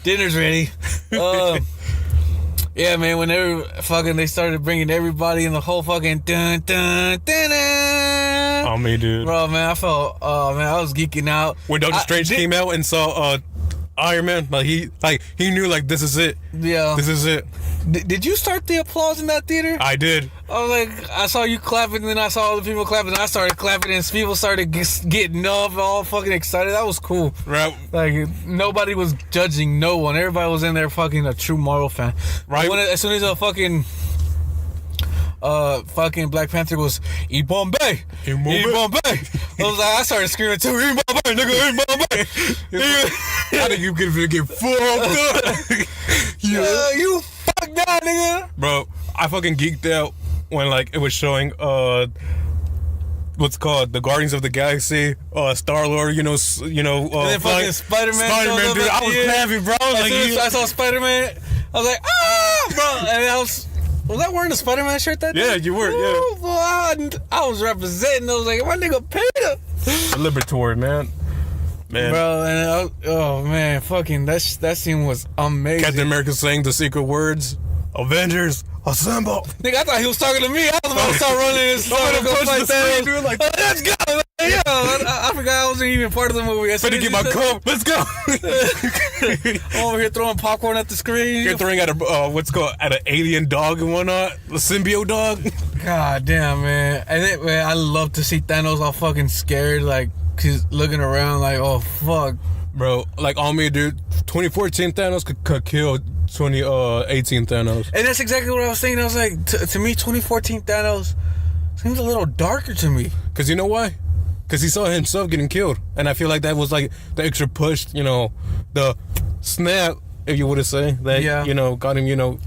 [SPEAKER 1] Dinner's ready. Yeah, man, whenever they started bringing everybody in the whole fucking dun dun dun dun.
[SPEAKER 2] Oh, me, dude.
[SPEAKER 1] Bro, man, I was geeking out.
[SPEAKER 2] When Doctor Strange came out and saw Iron Man, he knew, like, this is it.
[SPEAKER 1] Yeah.
[SPEAKER 2] This is it.
[SPEAKER 1] Did you start the applause in that theater?
[SPEAKER 2] I did.
[SPEAKER 1] I was like, I saw you clapping, and then I saw other people clapping, and I started clapping, and people started getting up, all fucking excited. That was cool.
[SPEAKER 2] Right.
[SPEAKER 1] Like, nobody was judging no one. Everybody was in there fucking a true Marvel fan. Right. As soon as a fucking Black Panther was, Eat Bombay. Eat Bombay. I started screaming too, Eat Bombay, nigga, Eat Bombay.
[SPEAKER 2] I think you could get fucked up.
[SPEAKER 1] You fucked that, nigga.
[SPEAKER 2] Bro, I fucking geeked out when, like, it was showing what's called the Guardians of the Galaxy, Star-Lord,
[SPEAKER 1] and then fucking Spider-Man.
[SPEAKER 2] Dude, I was clapping, bro.
[SPEAKER 1] I saw Spider-Man. I was like, bro, and was I wearing a Spider-Man shirt that day?
[SPEAKER 2] Yeah, you were.
[SPEAKER 1] Ooh, boy, I was representing. I was like, my nigga Peter.
[SPEAKER 2] Liberatory, man.
[SPEAKER 1] Bro, and oh man, fucking that scene was amazing.
[SPEAKER 2] Captain America saying the secret words, Avengers, assemble.
[SPEAKER 1] Nigga, I thought he was talking to me. I was about to start running and start to go fight that.
[SPEAKER 2] Dude, like,
[SPEAKER 1] let's go. Yeah, I forgot I wasn't even part of the movie.
[SPEAKER 2] Better get my cup. Let's go.
[SPEAKER 1] I'm over here throwing popcorn at the screen.
[SPEAKER 2] You're throwing at an alien dog and whatnot, a symbiote dog.
[SPEAKER 1] God damn, man. Man, I love to see Thanos all fucking scared, like he's looking around, like, oh fuck,
[SPEAKER 2] bro. Like on me, dude. 2014 Thanos could kill 2018 Thanos.
[SPEAKER 1] And that's exactly what I was thinking. I was like, to me, 2014 Thanos seems a little darker to me.
[SPEAKER 2] Cause you know why? Because he saw himself getting killed. And I feel like that was like the extra push, the snap, if you would have said, that, got him,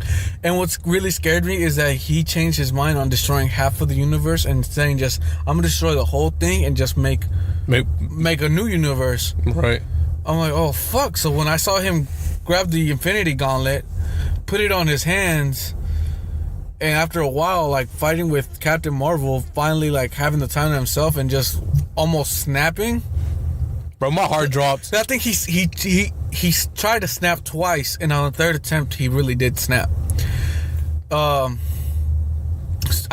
[SPEAKER 1] And what's really scared me is that he changed his mind on destroying half of the universe and saying just, I'm going to destroy the whole thing and just make a new universe.
[SPEAKER 2] Right.
[SPEAKER 1] I'm like, oh, fuck. So when I saw him grab the Infinity Gauntlet, put it on his hands, and after a while, like, fighting with Captain Marvel, finally, like, having the time to himself and just almost snapping.
[SPEAKER 2] Bro, my heart dropped.
[SPEAKER 1] I think he tried to snap twice, and on the third attempt, he really did snap. I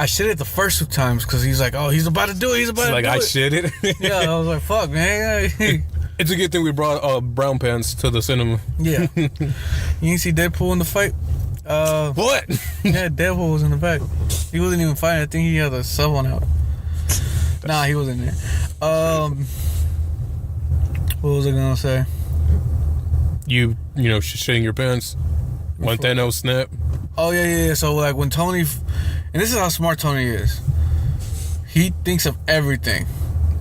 [SPEAKER 1] shit it the first 2 times because he's like, oh, he's about to do it.
[SPEAKER 2] I shit it.
[SPEAKER 1] Yeah, I was like, fuck, man.
[SPEAKER 2] It's a good thing we brought brown pants to the cinema.
[SPEAKER 1] Yeah. You didn't see Deadpool in the fight?
[SPEAKER 2] What?
[SPEAKER 1] Yeah, Deadpool was in the back. He wasn't even fighting. I think he had a sub one out. Nah, he wasn't there. What was I gonna say?
[SPEAKER 2] You shitting your pants when Thanos snap.
[SPEAKER 1] Oh yeah. So like when Tony, and this is how smart Tony is. He thinks of everything.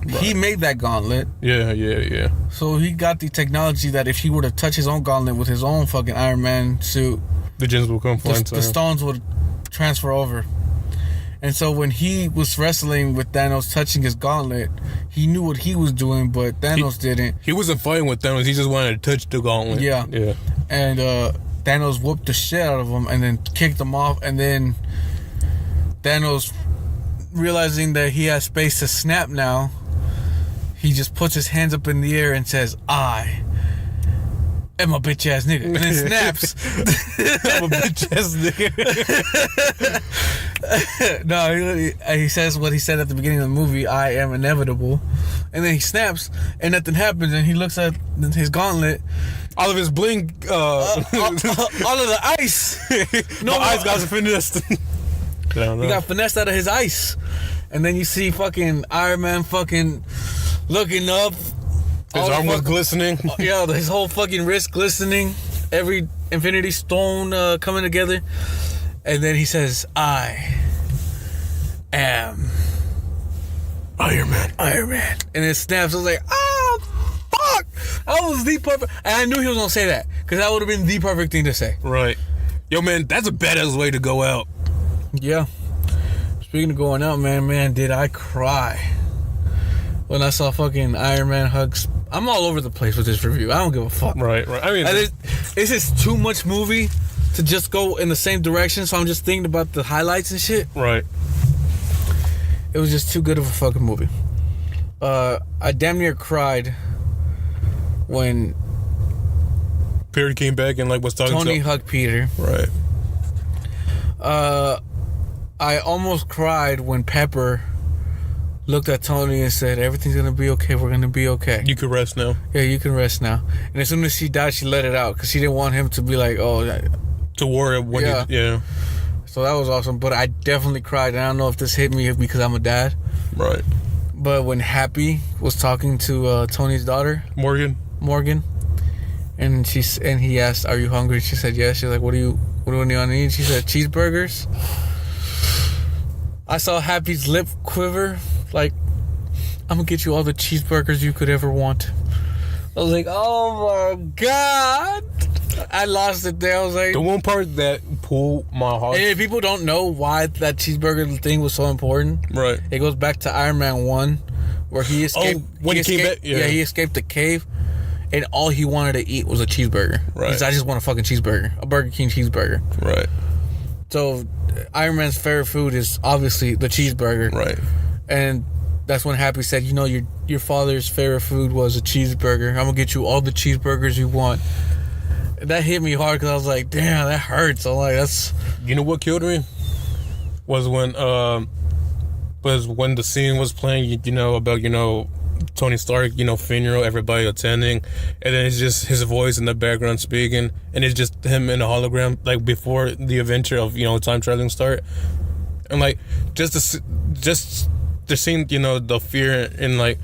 [SPEAKER 1] Right. He made that gauntlet.
[SPEAKER 2] Yeah.
[SPEAKER 1] So he got the technology that if he were to touch his own gauntlet with his own fucking Iron Man suit,
[SPEAKER 2] the gens will come flying.
[SPEAKER 1] The stones would transfer over. And so when he was wrestling with Thanos touching his gauntlet, he knew what he was doing, but Thanos didn't.
[SPEAKER 2] He wasn't fighting with Thanos. He just wanted to touch the gauntlet.
[SPEAKER 1] Yeah. And Thanos whooped the shit out of him and then kicked him off. And then Thanos, realizing that he has space to snap now, he just puts his hands up in the air and says, I am a bitch ass nigga. And then snaps.
[SPEAKER 2] I'm a bitch ass nigga.
[SPEAKER 1] No, he says what he said at the beginning of the movie, I am inevitable. And then he snaps and nothing happens and he looks at his gauntlet.
[SPEAKER 2] All of his bling,
[SPEAKER 1] all of the ice.
[SPEAKER 2] No, ice got finessed.
[SPEAKER 1] He got finessed out of his ice. And then you see fucking Iron Man fucking looking up.
[SPEAKER 2] His arm was glistening.
[SPEAKER 1] Yeah, his whole fucking wrist glistening. Every Infinity Stone coming together. And then he says, I am
[SPEAKER 2] Iron Man.
[SPEAKER 1] And it snaps. I was like, oh, fuck. That was the perfect. And I knew he was going to say that. Because that would have been the perfect thing to say.
[SPEAKER 2] Right. Yo, man, that's a badass way to go out.
[SPEAKER 1] Yeah. Speaking of going out, man, did I cry when I saw fucking Iron Man hugs. I'm all over the place with this review. I don't give a fuck.
[SPEAKER 2] Right. I mean,
[SPEAKER 1] it's just too much movie to just go in the same direction, so I'm just thinking about the highlights and shit.
[SPEAKER 2] Right.
[SPEAKER 1] It was just too good of a fucking movie. I damn near cried when
[SPEAKER 2] Peter came back and was talking
[SPEAKER 1] Tony hugged Peter.
[SPEAKER 2] Right.
[SPEAKER 1] I almost cried when Pepper looked at Tony and said, everything's gonna be okay, we're gonna be okay.
[SPEAKER 2] You can rest now.
[SPEAKER 1] Yeah, you can rest now. And as soon as she died, she let it out because she didn't want him to be like, oh,
[SPEAKER 2] to worry when yeah.
[SPEAKER 1] So that was awesome. But I definitely cried, and I don't know if this hit me because I'm a dad.
[SPEAKER 2] Right.
[SPEAKER 1] But when Happy was talking to Tony's daughter, Morgan, and he asked, "Are you hungry?" She said, "Yes." She's like, "What do you want to eat?" She said, "Cheeseburgers." I saw Happy's lip quiver, like, I'm gonna get you all the cheeseburgers you could ever want. I was like, oh my god, I lost it there. I was like,
[SPEAKER 2] the one part that pull my heart.
[SPEAKER 1] And if people don't know why that cheeseburger thing was so important,
[SPEAKER 2] right?
[SPEAKER 1] It goes back to Iron Man 1, where he escaped.
[SPEAKER 2] When he came back, yeah,
[SPEAKER 1] he escaped the cave, and all he wanted to eat was a cheeseburger.
[SPEAKER 2] Right.
[SPEAKER 1] He's, I just want a fucking cheeseburger, a Burger King cheeseburger.
[SPEAKER 2] Right.
[SPEAKER 1] So Iron Man's favorite food is obviously the cheeseburger.
[SPEAKER 2] Right.
[SPEAKER 1] And that's when Happy said, you know, your father's favorite food was a cheeseburger. I'm gonna get you all the cheeseburgers you want. And that hit me hard because I was like, damn, that hurts. I'm like, that's.
[SPEAKER 2] You know what killed me? Was when the scene was playing, you know, about, you know, Tony Stark, you know, funeral, everybody attending, and then it's just his voice in the background speaking, and it's just him in a hologram, like before the adventure of, you know, time traveling start, and like just the scene, you know, the fear and like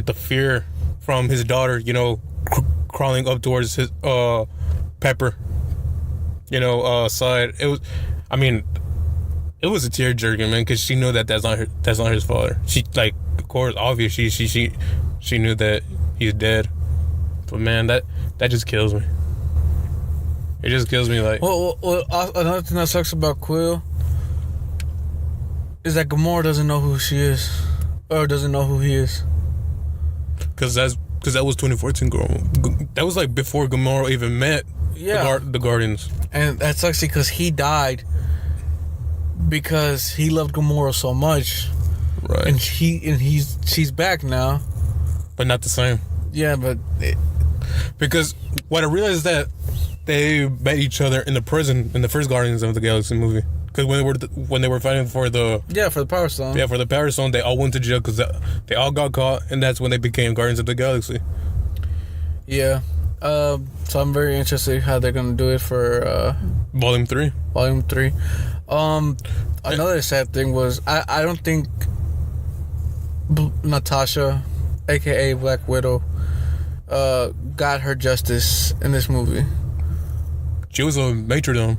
[SPEAKER 2] the fear from his daughter, you know, crawling up towards his Pepper, you know, side. It was, I mean, it was a tear-jerker, man, because she knew that that's not his father. She, like, of course, obviously, she knew that he's dead. But man, that just kills me. It just kills me, like.
[SPEAKER 1] Well, another thing that sucks about Quill is that Gamora doesn't know who she is, or doesn't know who he is.
[SPEAKER 2] Because that was 2014, girl. That was like before Gamora even met the Guardians. And
[SPEAKER 1] that sucks because he died because he loved Gamora so much.
[SPEAKER 2] Right.
[SPEAKER 1] And she's back now.
[SPEAKER 2] But not the same.
[SPEAKER 1] Yeah, but
[SPEAKER 2] because what I realized is that they met each other in the prison in the first Guardians of the Galaxy movie. Because when they were fighting for the
[SPEAKER 1] Power Stone.
[SPEAKER 2] Yeah, for the Power Stone, they all went to jail because they all got caught, and that's when they became Guardians of the Galaxy.
[SPEAKER 1] Yeah. So I'm very interested how they're gonna do it for
[SPEAKER 2] Volume 3.
[SPEAKER 1] Volume 3. Another sad thing was I don't think Natasha, aka Black Widow, got her justice in this movie.
[SPEAKER 2] She was a matron.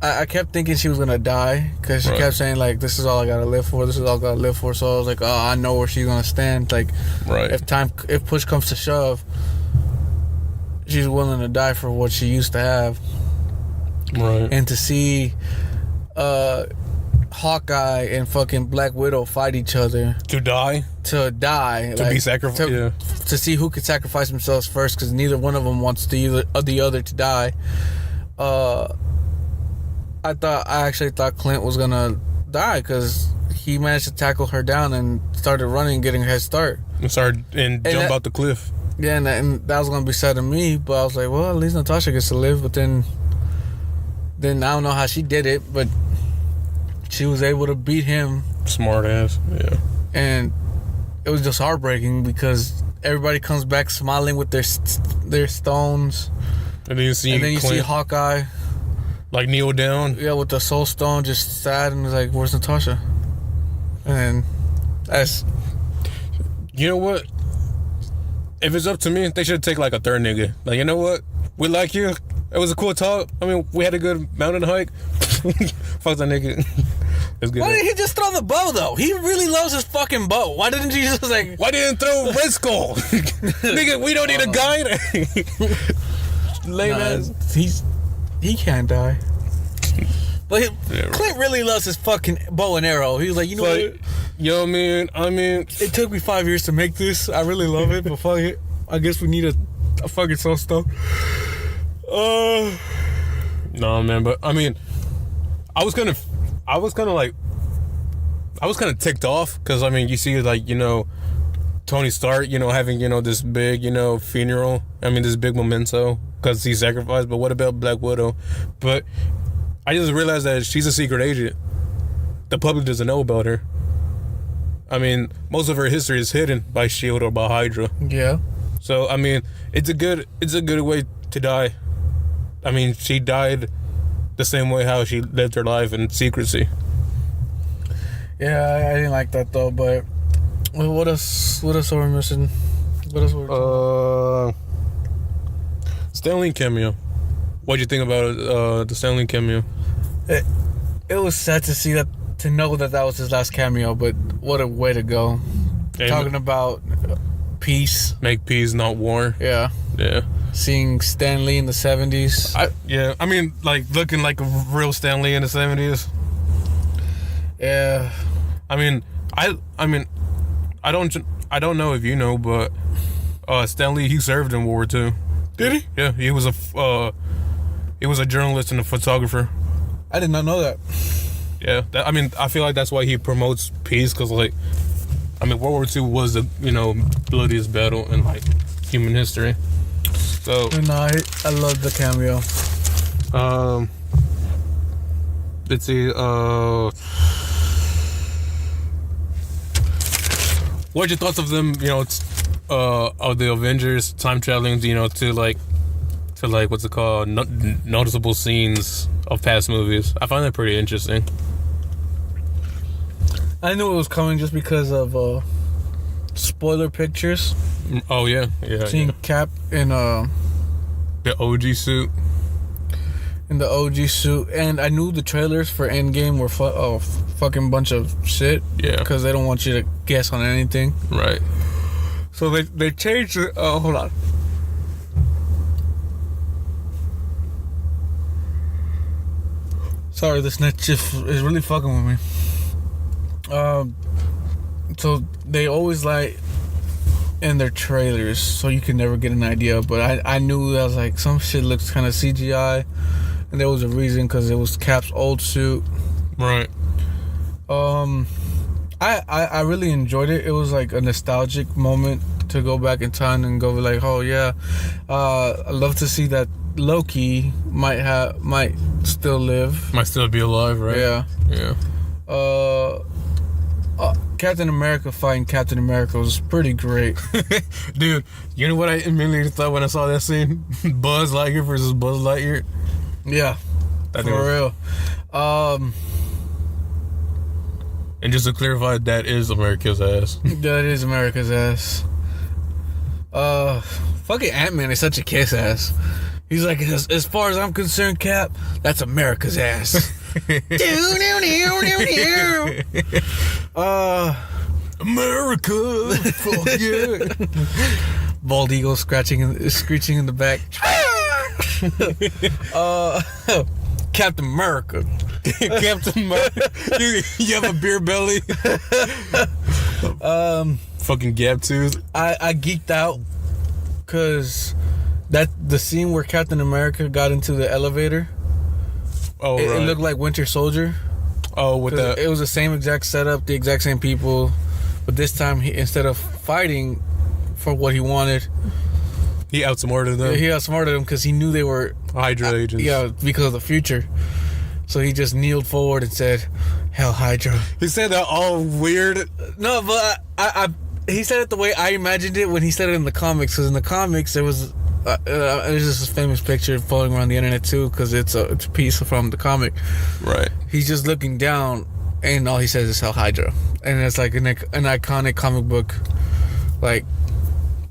[SPEAKER 1] I kept thinking she was gonna die because she kept saying like, "This is all I gotta live for. This is all I gotta live for." So I was like, "Oh, I know where she's gonna stand." Like, if push comes to shove, she's willing to die for what she used to have.
[SPEAKER 2] Right.
[SPEAKER 1] And to see Hawkeye and fucking Black Widow fight each other
[SPEAKER 2] to die,
[SPEAKER 1] to like,
[SPEAKER 2] be sacrificed,
[SPEAKER 1] to see who could sacrifice themselves first, because neither one of them wants the other to die. I actually thought Clint was gonna die because he managed to tackle her down and started running and getting a head start.
[SPEAKER 2] And jump out the cliff.
[SPEAKER 1] Yeah, and that was gonna be sad to me, but I was like, well, at least Natasha gets to live. But then I don't know how she did it, but she was able to beat him.
[SPEAKER 2] Smart ass, yeah.
[SPEAKER 1] And it was just heartbreaking because everybody comes back smiling with their stones.
[SPEAKER 2] And then you
[SPEAKER 1] see Hawkeye.
[SPEAKER 2] Like kneel down?
[SPEAKER 1] Yeah, with the soul stone, just sad, and it's like, where's Natasha? And that's...
[SPEAKER 2] You know what? If it's up to me, they should take like a third nigga. Like, you know what? We like you. It was a cool talk. I mean, we had a good mountain hike. Fuck that nigga. It's good.
[SPEAKER 1] Why did he just throw the bow, though? He really loves his fucking bow. Why didn't you just like...
[SPEAKER 2] Why didn't throw Red Skull? Nigga, we don't need a guide. Lame ass.
[SPEAKER 1] He can't die. But Clint really loves his fucking bow and arrow. He was like, you know what?
[SPEAKER 2] Yo, man, I mean...
[SPEAKER 1] It took me 5 years to make this. I really love it, but fuck it. I guess we need a fucking soul stone.
[SPEAKER 2] No, man, but I mean... I was kind of ticked off because, I mean, you see, like, you know, Tony Stark, you know, having, you know, this big, you know, funeral. I mean, this big memento because he sacrificed. But what about Black Widow? But I just realized that she's a secret agent. The public doesn't know about her. I mean, most of her history is hidden by S.H.I.E.L.D. or by Hydra.
[SPEAKER 1] Yeah.
[SPEAKER 2] So, I mean, it's a good way to die. I mean, she died the same way how she lived her life in secrecy.
[SPEAKER 1] Yeah, I didn't like that though. But what else are we missing? What else were we
[SPEAKER 2] Stan Lee cameo. What'd you think about the Stan Lee cameo?
[SPEAKER 1] It was sad to see that, to know that was his last cameo. But what a way to go! Talking about peace,
[SPEAKER 2] make peace, not war.
[SPEAKER 1] Yeah. seeing Stan Lee in the 70s.
[SPEAKER 2] I mean, like looking like a real Stan Lee in the 70s.
[SPEAKER 1] Yeah.
[SPEAKER 2] I mean, I don't know if you know, but Stan Lee, he served in World War II.
[SPEAKER 1] Did he?
[SPEAKER 2] Yeah, he was a journalist and a photographer.
[SPEAKER 1] I did not know that.
[SPEAKER 2] Yeah, I feel like that's why he promotes peace, because like, I mean, World War II was the bloodiest battle in like human history. So
[SPEAKER 1] No, I love the cameo.
[SPEAKER 2] Let's see. What's your thoughts of them? Of the Avengers time traveling, to what's it called? Noticeable scenes of past movies. I find that pretty interesting.
[SPEAKER 1] I knew it was coming just because of spoiler pictures.
[SPEAKER 2] Oh yeah.
[SPEAKER 1] Seeing Cap in
[SPEAKER 2] the OG suit.
[SPEAKER 1] In the OG suit, and I knew the trailers for Endgame were fucking bunch of shit.
[SPEAKER 2] Yeah.
[SPEAKER 1] Because they don't want you to guess on anything.
[SPEAKER 2] Right.
[SPEAKER 1] So they changed it. Hold on. Sorry, this night shift is really fucking with me. So they always like in their trailers, so you can never get an idea. But I knew I was like, some shit looks kind of CGI, and there was a reason, because it was Cap's old suit.
[SPEAKER 2] Right.
[SPEAKER 1] I really enjoyed it. It was like a nostalgic moment to go back in time and go like, oh yeah, I'd love to see that Loki might still live,
[SPEAKER 2] might still be alive, right?
[SPEAKER 1] Yeah. Captain America fighting Captain America was pretty great.
[SPEAKER 2] Dude, you know what I immediately thought when I saw that scene? Buzz Lightyear versus Buzz Lightyear.
[SPEAKER 1] Yeah, for real.
[SPEAKER 2] And just to clarify, that is America's ass.
[SPEAKER 1] That is America's ass. Fucking Ant-Man is such a kiss ass. He's like, as far as I'm concerned, Cap, that's America's ass.
[SPEAKER 2] America, fuck yeah.
[SPEAKER 1] Bald eagle screeching in the back. Captain America.
[SPEAKER 2] Captain America. You have a beer belly. Fucking gap tooth.
[SPEAKER 1] I geeked out because the scene where Captain America got into the elevator.
[SPEAKER 2] Oh, right.
[SPEAKER 1] It looked like Winter Soldier.
[SPEAKER 2] Oh, with that.
[SPEAKER 1] It was the same exact setup, the exact same people, but this time instead of fighting for what he wanted,
[SPEAKER 2] he outsmarted them.
[SPEAKER 1] He outsmarted them because he knew they were
[SPEAKER 2] Hydra agents.
[SPEAKER 1] Yeah, because of the future. So he just kneeled forward and said, "Hell, Hydra."
[SPEAKER 2] He said that all weird.
[SPEAKER 1] No, but he said it the way I imagined it when he said it in the comics. Because in the comics, there was there's this famous picture floating around the internet too, because it's a piece from the comic.
[SPEAKER 2] Right.
[SPEAKER 1] He's just looking down, and all he says is "Hell, Hydra," and it's like an iconic comic book, like.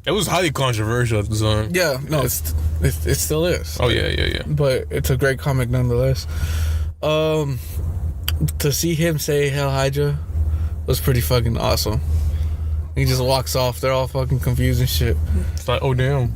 [SPEAKER 2] It was highly controversial at the time.
[SPEAKER 1] Yeah, no, it still is.
[SPEAKER 2] Oh yeah.
[SPEAKER 1] But it's a great comic nonetheless. To see him say "Hell, Hydra" was pretty fucking awesome. He just walks off. They're all fucking confused and shit.
[SPEAKER 2] It's like, oh damn.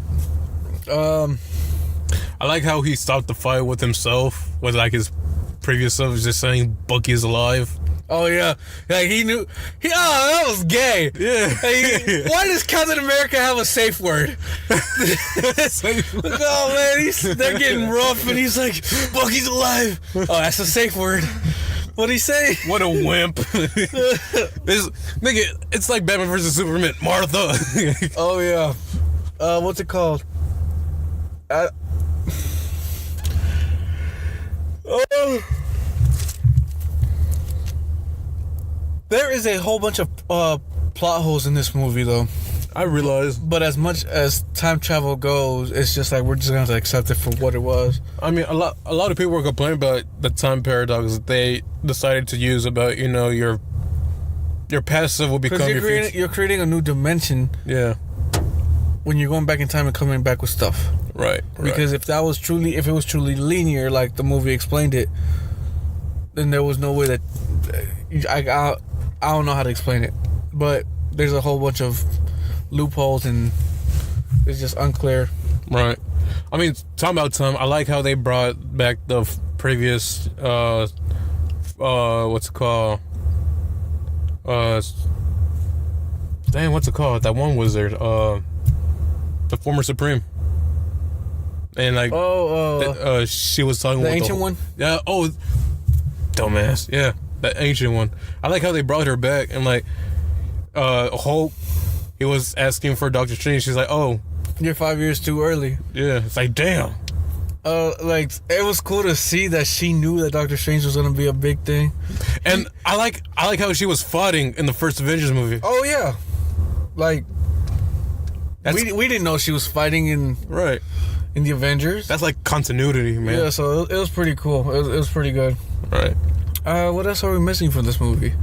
[SPEAKER 2] I like how he stopped the fight with himself, with like his previous self was just saying Bucky's alive.
[SPEAKER 1] Oh yeah, like he knew. That was gay.
[SPEAKER 2] Yeah.
[SPEAKER 1] Like, why does Captain America have a safe word? Oh man, they're getting rough, and he's like, "Bucky's alive." Oh, that's a safe word. What'd he say?
[SPEAKER 2] What a wimp. It's like Batman versus Superman. Martha.
[SPEAKER 1] Oh yeah. What's it called? There is a whole bunch of plot holes in this movie, though.
[SPEAKER 2] I realize.
[SPEAKER 1] But as much as time travel goes, it's just like we're just gonna have to accept it for what it was.
[SPEAKER 2] I mean, a lot of people were complaining about the time paradox that they decided to use about your past self will become your future.
[SPEAKER 1] You're creating a new dimension.
[SPEAKER 2] Yeah.
[SPEAKER 1] When you're going back in time and coming back with stuff.
[SPEAKER 2] Right.
[SPEAKER 1] Because if it was truly linear, like the movie explained it, then there was no way that I don't know how to explain it, but there's a whole bunch of loopholes and it's just unclear.
[SPEAKER 2] Right. I mean, talking about time, I like how they brought back the previous, what's it called? What's it called? That one wizard, the former Supreme. And like, she was talking
[SPEAKER 1] the
[SPEAKER 2] with
[SPEAKER 1] ancient one.
[SPEAKER 2] Yeah. Oh, dumbass. Yeah, the ancient one. I like how they brought her back and like, Hulk. He was asking for Doctor Strange. She's like, "Oh,
[SPEAKER 1] you're 5 years too early."
[SPEAKER 2] Yeah, it's like, damn.
[SPEAKER 1] Like it was cool to see that she knew that Doctor Strange was gonna be a big thing.
[SPEAKER 2] And I like how she was fighting in the first Avengers movie.
[SPEAKER 1] Oh yeah, like we didn't know she was fighting in the Avengers.
[SPEAKER 2] That's like continuity, man.
[SPEAKER 1] Yeah, so it was pretty cool. It was pretty good.
[SPEAKER 2] Right.
[SPEAKER 1] What else are we missing from this movie?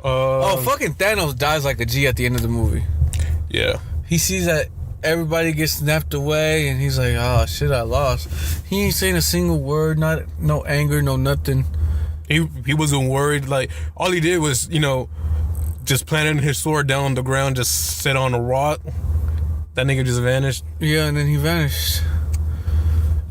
[SPEAKER 1] Fucking Thanos dies like a G at the end of the movie.
[SPEAKER 2] Yeah.
[SPEAKER 1] He sees that everybody gets snapped away, and he's like, "Oh shit, I lost." He ain't saying a single word, no anger, no nothing.
[SPEAKER 2] He wasn't worried. Like all he did was, just planting his sword down on the ground, just sit on a rock. That nigga just vanished.
[SPEAKER 1] Yeah, and then he vanished.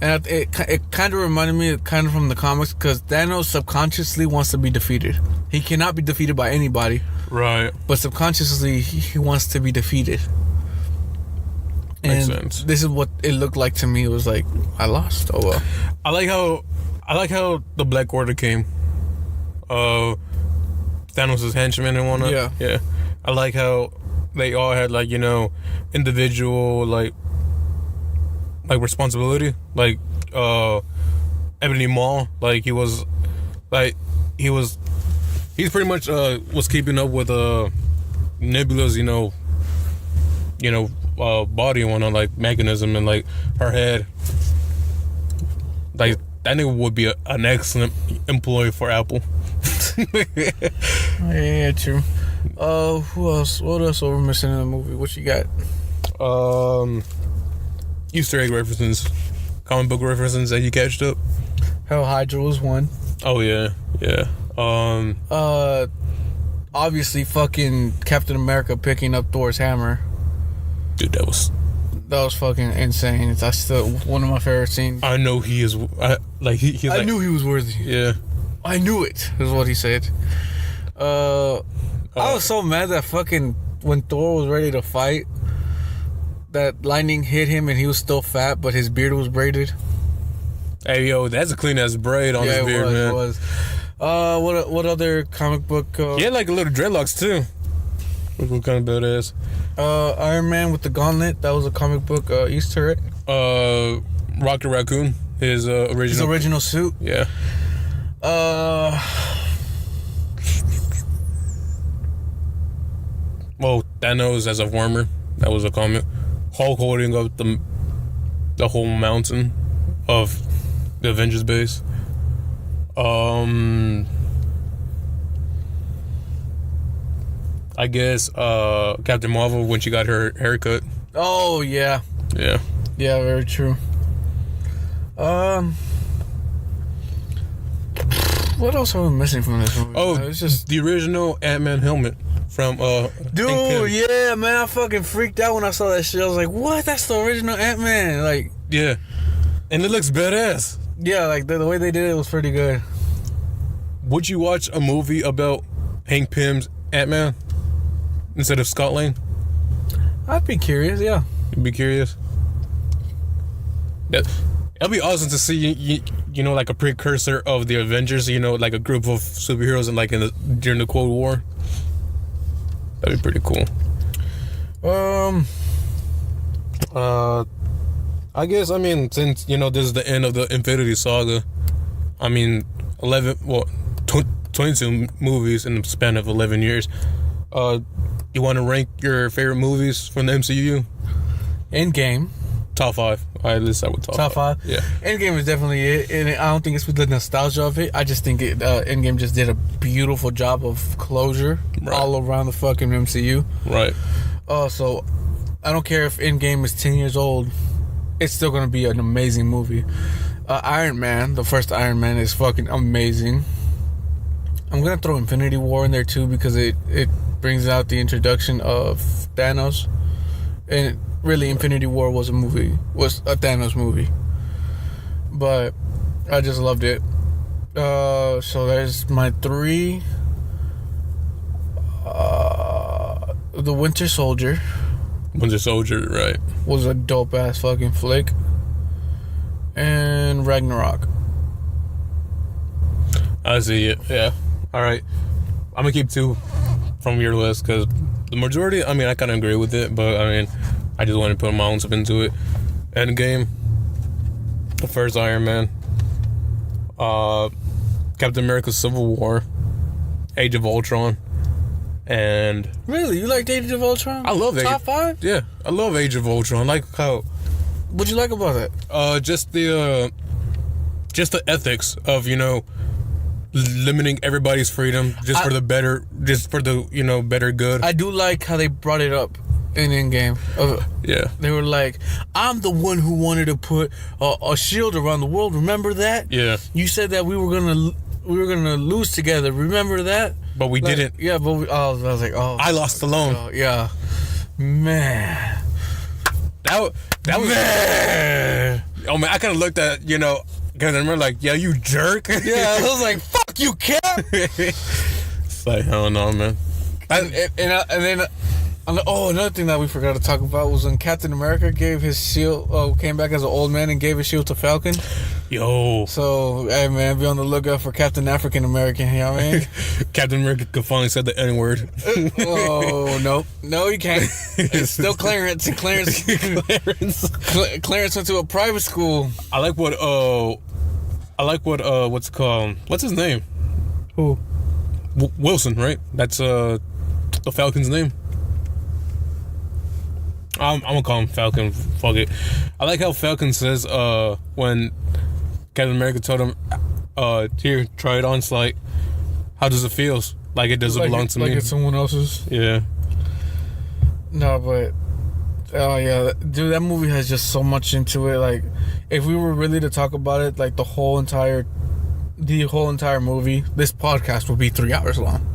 [SPEAKER 1] And it kind of reminded me from the comics, because Thanos subconsciously wants to be defeated. He cannot be defeated by anybody.
[SPEAKER 2] Right.
[SPEAKER 1] But subconsciously, he wants to be defeated.
[SPEAKER 2] Makes
[SPEAKER 1] And
[SPEAKER 2] sense.
[SPEAKER 1] this is what it looked like to me. It was like, I lost. Oh well.
[SPEAKER 2] I like how the Black Order came. Thanos' henchmen and whatnot.
[SPEAKER 1] Yeah.
[SPEAKER 2] Yeah. I like how they all had like, individual like responsibility. Like Ebony Maw, like he's pretty much was keeping up with Nebula's, body and whatnot, like mechanism and like her head. Like that nigga would be an excellent employee for Apple.
[SPEAKER 1] Yeah, true. Who else? What else are we missing in the movie? What you got?
[SPEAKER 2] Easter egg references, comic book references that you catched up.
[SPEAKER 1] Hell, Hydra was one.
[SPEAKER 2] Oh yeah.
[SPEAKER 1] Obviously, fucking Captain America picking up Thor's hammer.
[SPEAKER 2] Dude, that was
[SPEAKER 1] fucking insane. That's still one of my favorite scenes.
[SPEAKER 2] I know he is. I
[SPEAKER 1] knew he was worthy.
[SPEAKER 2] Yeah.
[SPEAKER 1] I knew it, is what he said. I was so mad that fucking when Thor was ready to fight, that lightning hit him and he was still fat, but his beard was braided.
[SPEAKER 2] Hey, yo, that's a clean ass braid on his beard, man.
[SPEAKER 1] It was. What other comic book?
[SPEAKER 2] He had like a little dreadlocks too. What kind of badass?
[SPEAKER 1] Iron Man with the gauntlet. That was a comic book Easter egg.
[SPEAKER 2] Rocket Raccoon, his
[SPEAKER 1] original suit.
[SPEAKER 2] Yeah. Well, Thanos as a farmer. That was a comic. Hulk holding up the whole mountain of the Avengers base. I guess Captain Marvel when she got her haircut.
[SPEAKER 1] Oh yeah.
[SPEAKER 2] Yeah.
[SPEAKER 1] Yeah, very true. What else are we missing from this movie?
[SPEAKER 2] Oh,
[SPEAKER 1] it's just
[SPEAKER 2] the original Ant-Man helmet from
[SPEAKER 1] dude, yeah, man, I fucking freaked out when I saw that shit. I was like, what? That's the original Ant-Man. Like,
[SPEAKER 2] yeah. And it looks badass.
[SPEAKER 1] Yeah, like the way they did it was pretty good.
[SPEAKER 2] Would you watch a movie about Hank Pym's Ant-Man instead of Scott Lang?
[SPEAKER 1] I'd be curious, yeah.
[SPEAKER 2] You'd be curious? Yeah. It'd be awesome to see, like a precursor of the Avengers, like a group of superheroes during the Cold War. That'd be pretty cool. I guess, since, this is the end of the Infinity Saga, 22 movies in the span of 11 years. You want to rank your favorite movies from the MCU?
[SPEAKER 1] Endgame.
[SPEAKER 2] Top 5. At least I would
[SPEAKER 1] top 5.
[SPEAKER 2] Yeah.
[SPEAKER 1] Endgame is definitely it, and I don't think it's with the nostalgia of it. I just think Endgame just did a beautiful job of closure all around the fucking MCU.
[SPEAKER 2] Right.
[SPEAKER 1] So I don't care if Endgame is 10 years old, it's still gonna be an amazing movie. Iron Man, the first Iron Man, is fucking amazing. I'm gonna throw Infinity War in there too because it brings out the introduction of Thanos, and really Infinity War was a Thanos movie. but I just loved it. So there's my 3. The Winter Soldier.
[SPEAKER 2] Winter Soldier, right?
[SPEAKER 1] Was a dope ass fucking flick. And Ragnarok.
[SPEAKER 2] I see it. Yeah. All right. I'm gonna keep 2 from your list because the majority. I mean, I kind of agree with it, but I mean, I just want to put my own stuff into it. Endgame. The first Iron Man. Captain America: Civil War. Age of Ultron. And
[SPEAKER 1] Really, you liked Age of Ultron?
[SPEAKER 2] I love
[SPEAKER 1] Top 5?
[SPEAKER 2] Yeah, I love Age of Ultron. Like how
[SPEAKER 1] What'd you like about it?
[SPEAKER 2] just the ethics of, you know, limiting everybody's freedom for the better, just for the, you know, better good.
[SPEAKER 1] I do like how they brought it up in Endgame.
[SPEAKER 2] Yeah.
[SPEAKER 1] They were like, I'm the one who wanted to put a shield around the world. Remember that?
[SPEAKER 2] Yeah.
[SPEAKER 1] You said that we were gonna lose together. Remember that?
[SPEAKER 2] But we didn't.
[SPEAKER 1] Yeah, but I was like, oh.
[SPEAKER 2] I lost alone.
[SPEAKER 1] Yeah. Man.
[SPEAKER 2] That was.
[SPEAKER 1] Man.
[SPEAKER 2] Oh man, I kind of looked at, you know, because I remember like, yeah, you jerk.
[SPEAKER 1] Yeah, I was like, fuck you, Cap.
[SPEAKER 2] It's like, I don't know, man.
[SPEAKER 1] And then another thing that we forgot to talk about was when Captain America gave his shield, came back as an old man and gave his shield to Falcon.
[SPEAKER 2] Yo.
[SPEAKER 1] So, hey man, be on the lookout for Captain African American, you know what I mean?
[SPEAKER 2] Captain America could finally said the N-word.
[SPEAKER 1] Oh, no, you can't. It's still Clarence. And Clarence went to a private school.
[SPEAKER 2] I like what what's it called? What's his name?
[SPEAKER 1] Who?
[SPEAKER 2] Wilson, right? That's the Falcon's name. I'm gonna call him Falcon. Fuck it. I like how Falcon says when Captain America told him, here, try it on. It's like, how does it feel? Like it doesn't belong to me.
[SPEAKER 1] Like it's someone else's.
[SPEAKER 2] Yeah.
[SPEAKER 1] No, but oh yeah, dude, that movie has just so much into it. Like, if we were really to talk about it, like the whole entire movie, this podcast would be 3 hours long.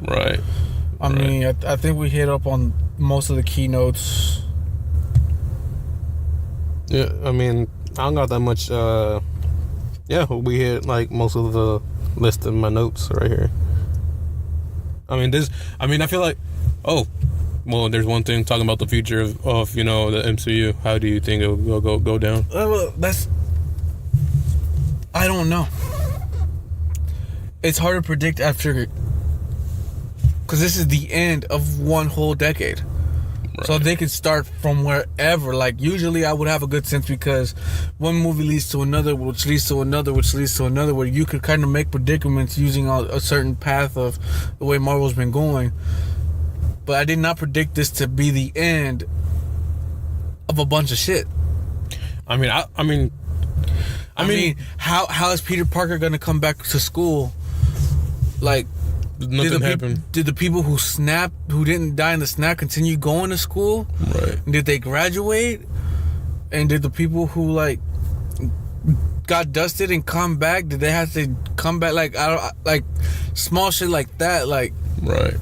[SPEAKER 2] Right.
[SPEAKER 1] I mean, I think we hit up on most of the keynotes.
[SPEAKER 2] Yeah, I mean, I don't got that much. Yeah, we hit like most of the list in my notes right here. I mean, I feel like, well, there's one thing talking about the future of you know, the MCU. How do you think it will go down?
[SPEAKER 1] Well, I don't know. It's hard to predict after, because this is the end of one whole decade. Right. So they could start from wherever. Like, usually I would have a good sense because one movie leads to another, which leads to another, which leads to another, where you could kind of make predicaments using a certain path of the way Marvel's been going. But I did not predict this to be the end of a bunch of shit.
[SPEAKER 2] I mean,
[SPEAKER 1] how is Peter Parker going to come back to school? Like,
[SPEAKER 2] nothing happened.
[SPEAKER 1] Did the people who didn't die in the snap, continue going to school?
[SPEAKER 2] Right.
[SPEAKER 1] Did they graduate? And did the people who like got dusted and come back, did they have to come back? Like, like small shit like that. Like,
[SPEAKER 2] right.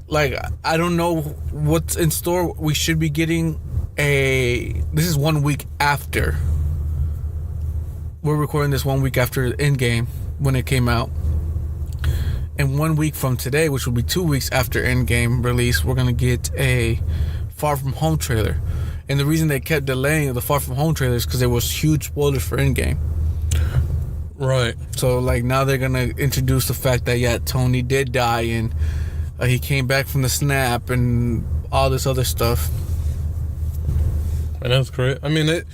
[SPEAKER 1] Like, I don't know what's in store. We should be getting this is 1 week after. We're recording this 1 week after Endgame when it came out. And 1 week from today, which will be 2 weeks after Endgame release, we're going to get a Far From Home trailer. And the reason they kept delaying the Far From Home trailer is because there was huge spoilers for Endgame.
[SPEAKER 2] Right.
[SPEAKER 1] So, like, now they're going to introduce the fact that, yeah, Tony did die and he came back from the snap and all this other stuff.
[SPEAKER 2] And that's correct. I mean, it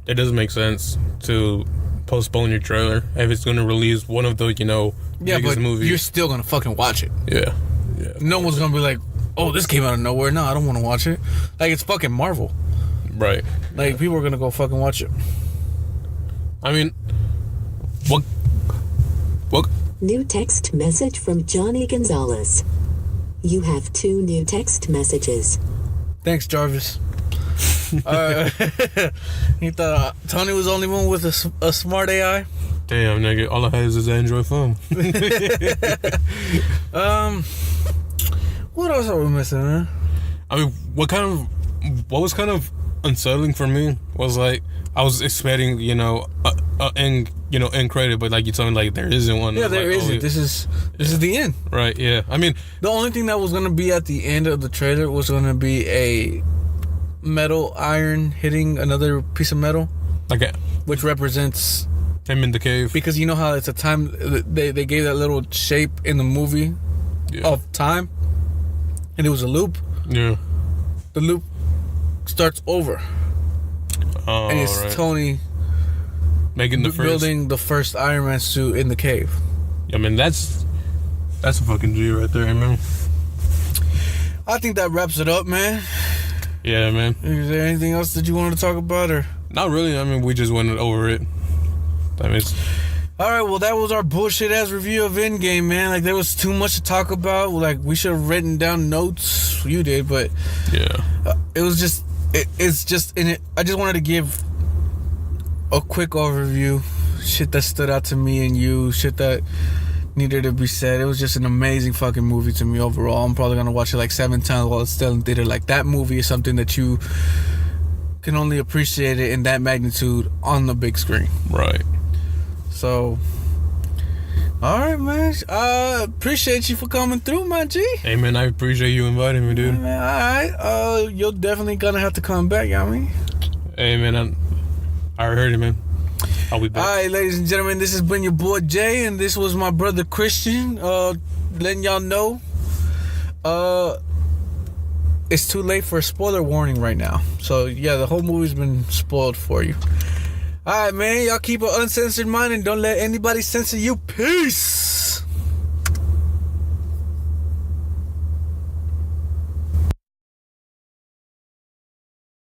[SPEAKER 2] doesn't make sense to postpone your trailer if it's going to release one of the, you know, biggest movies.
[SPEAKER 1] You're still going to fucking watch it.
[SPEAKER 2] Yeah.
[SPEAKER 1] No one's going to be like, oh, this came out of nowhere. No, I don't want to watch it. Like, it's fucking Marvel.
[SPEAKER 2] Right.
[SPEAKER 1] Like, people are going to go fucking watch it.
[SPEAKER 2] I mean, what?
[SPEAKER 3] New text message from Johnny Gonzalez. You have 2 new text messages.
[SPEAKER 1] Thanks, Jarvis. He thought Tony was the only one with a smart AI.
[SPEAKER 2] Damn, nigga, all I have is his Android phone.
[SPEAKER 1] What else are we missing, man?
[SPEAKER 2] I mean, what was kind of unsettling for me was like I was expecting, end credit, but like you told me like there isn't one.
[SPEAKER 1] Yeah, there
[SPEAKER 2] like,
[SPEAKER 1] isn't. This is the end.
[SPEAKER 2] Right. Yeah. I mean,
[SPEAKER 1] the only thing that was gonna be at the end of the trailer was gonna be a metal iron hitting another piece of metal, which represents
[SPEAKER 2] him in the cave.
[SPEAKER 1] Because you know how it's a time they gave that little shape in the movie of time, and it was a loop.
[SPEAKER 2] Yeah.
[SPEAKER 1] The loop starts over.
[SPEAKER 2] Oh,
[SPEAKER 1] and it's Tony building the first Iron Man suit in the cave.
[SPEAKER 2] I mean, that's a fucking G right there, man.
[SPEAKER 1] I think that wraps it up, man.
[SPEAKER 2] Yeah, man.
[SPEAKER 1] Is there anything else that you wanted to talk about, or?
[SPEAKER 2] Not really. I mean, we just went over it. I mean,
[SPEAKER 1] all right, well, that was our bullshit ass review of Endgame, man. Like, there was too much to talk about. Like, we should have written down notes. You did, but
[SPEAKER 2] yeah,
[SPEAKER 1] it was just. It's just in it. I just wanted to give a quick overview, shit that stood out to me and you, shit that needed to be said. It was just an amazing fucking movie to me overall. I'm probably gonna watch it like 7 times while it's still in theater. Like, that movie is something that you can only appreciate it in that magnitude on the big screen.
[SPEAKER 2] Right.
[SPEAKER 1] So, all right, man. Appreciate you for coming through, my G.
[SPEAKER 2] Hey, man, I appreciate you inviting me, dude.
[SPEAKER 1] Hey, man, all right. You're definitely gonna have to come back, you know what I mean?
[SPEAKER 2] Hey, man, I heard it, man. I'll be back.
[SPEAKER 1] All right, ladies and gentlemen, this has been your boy Jay, and this was my brother Cristian. Letting y'all know, it's too late for a spoiler warning right now. So, yeah, the whole movie's been spoiled for you. All right, man. Y'all keep an uncensored mind and don't let anybody censor you. Peace.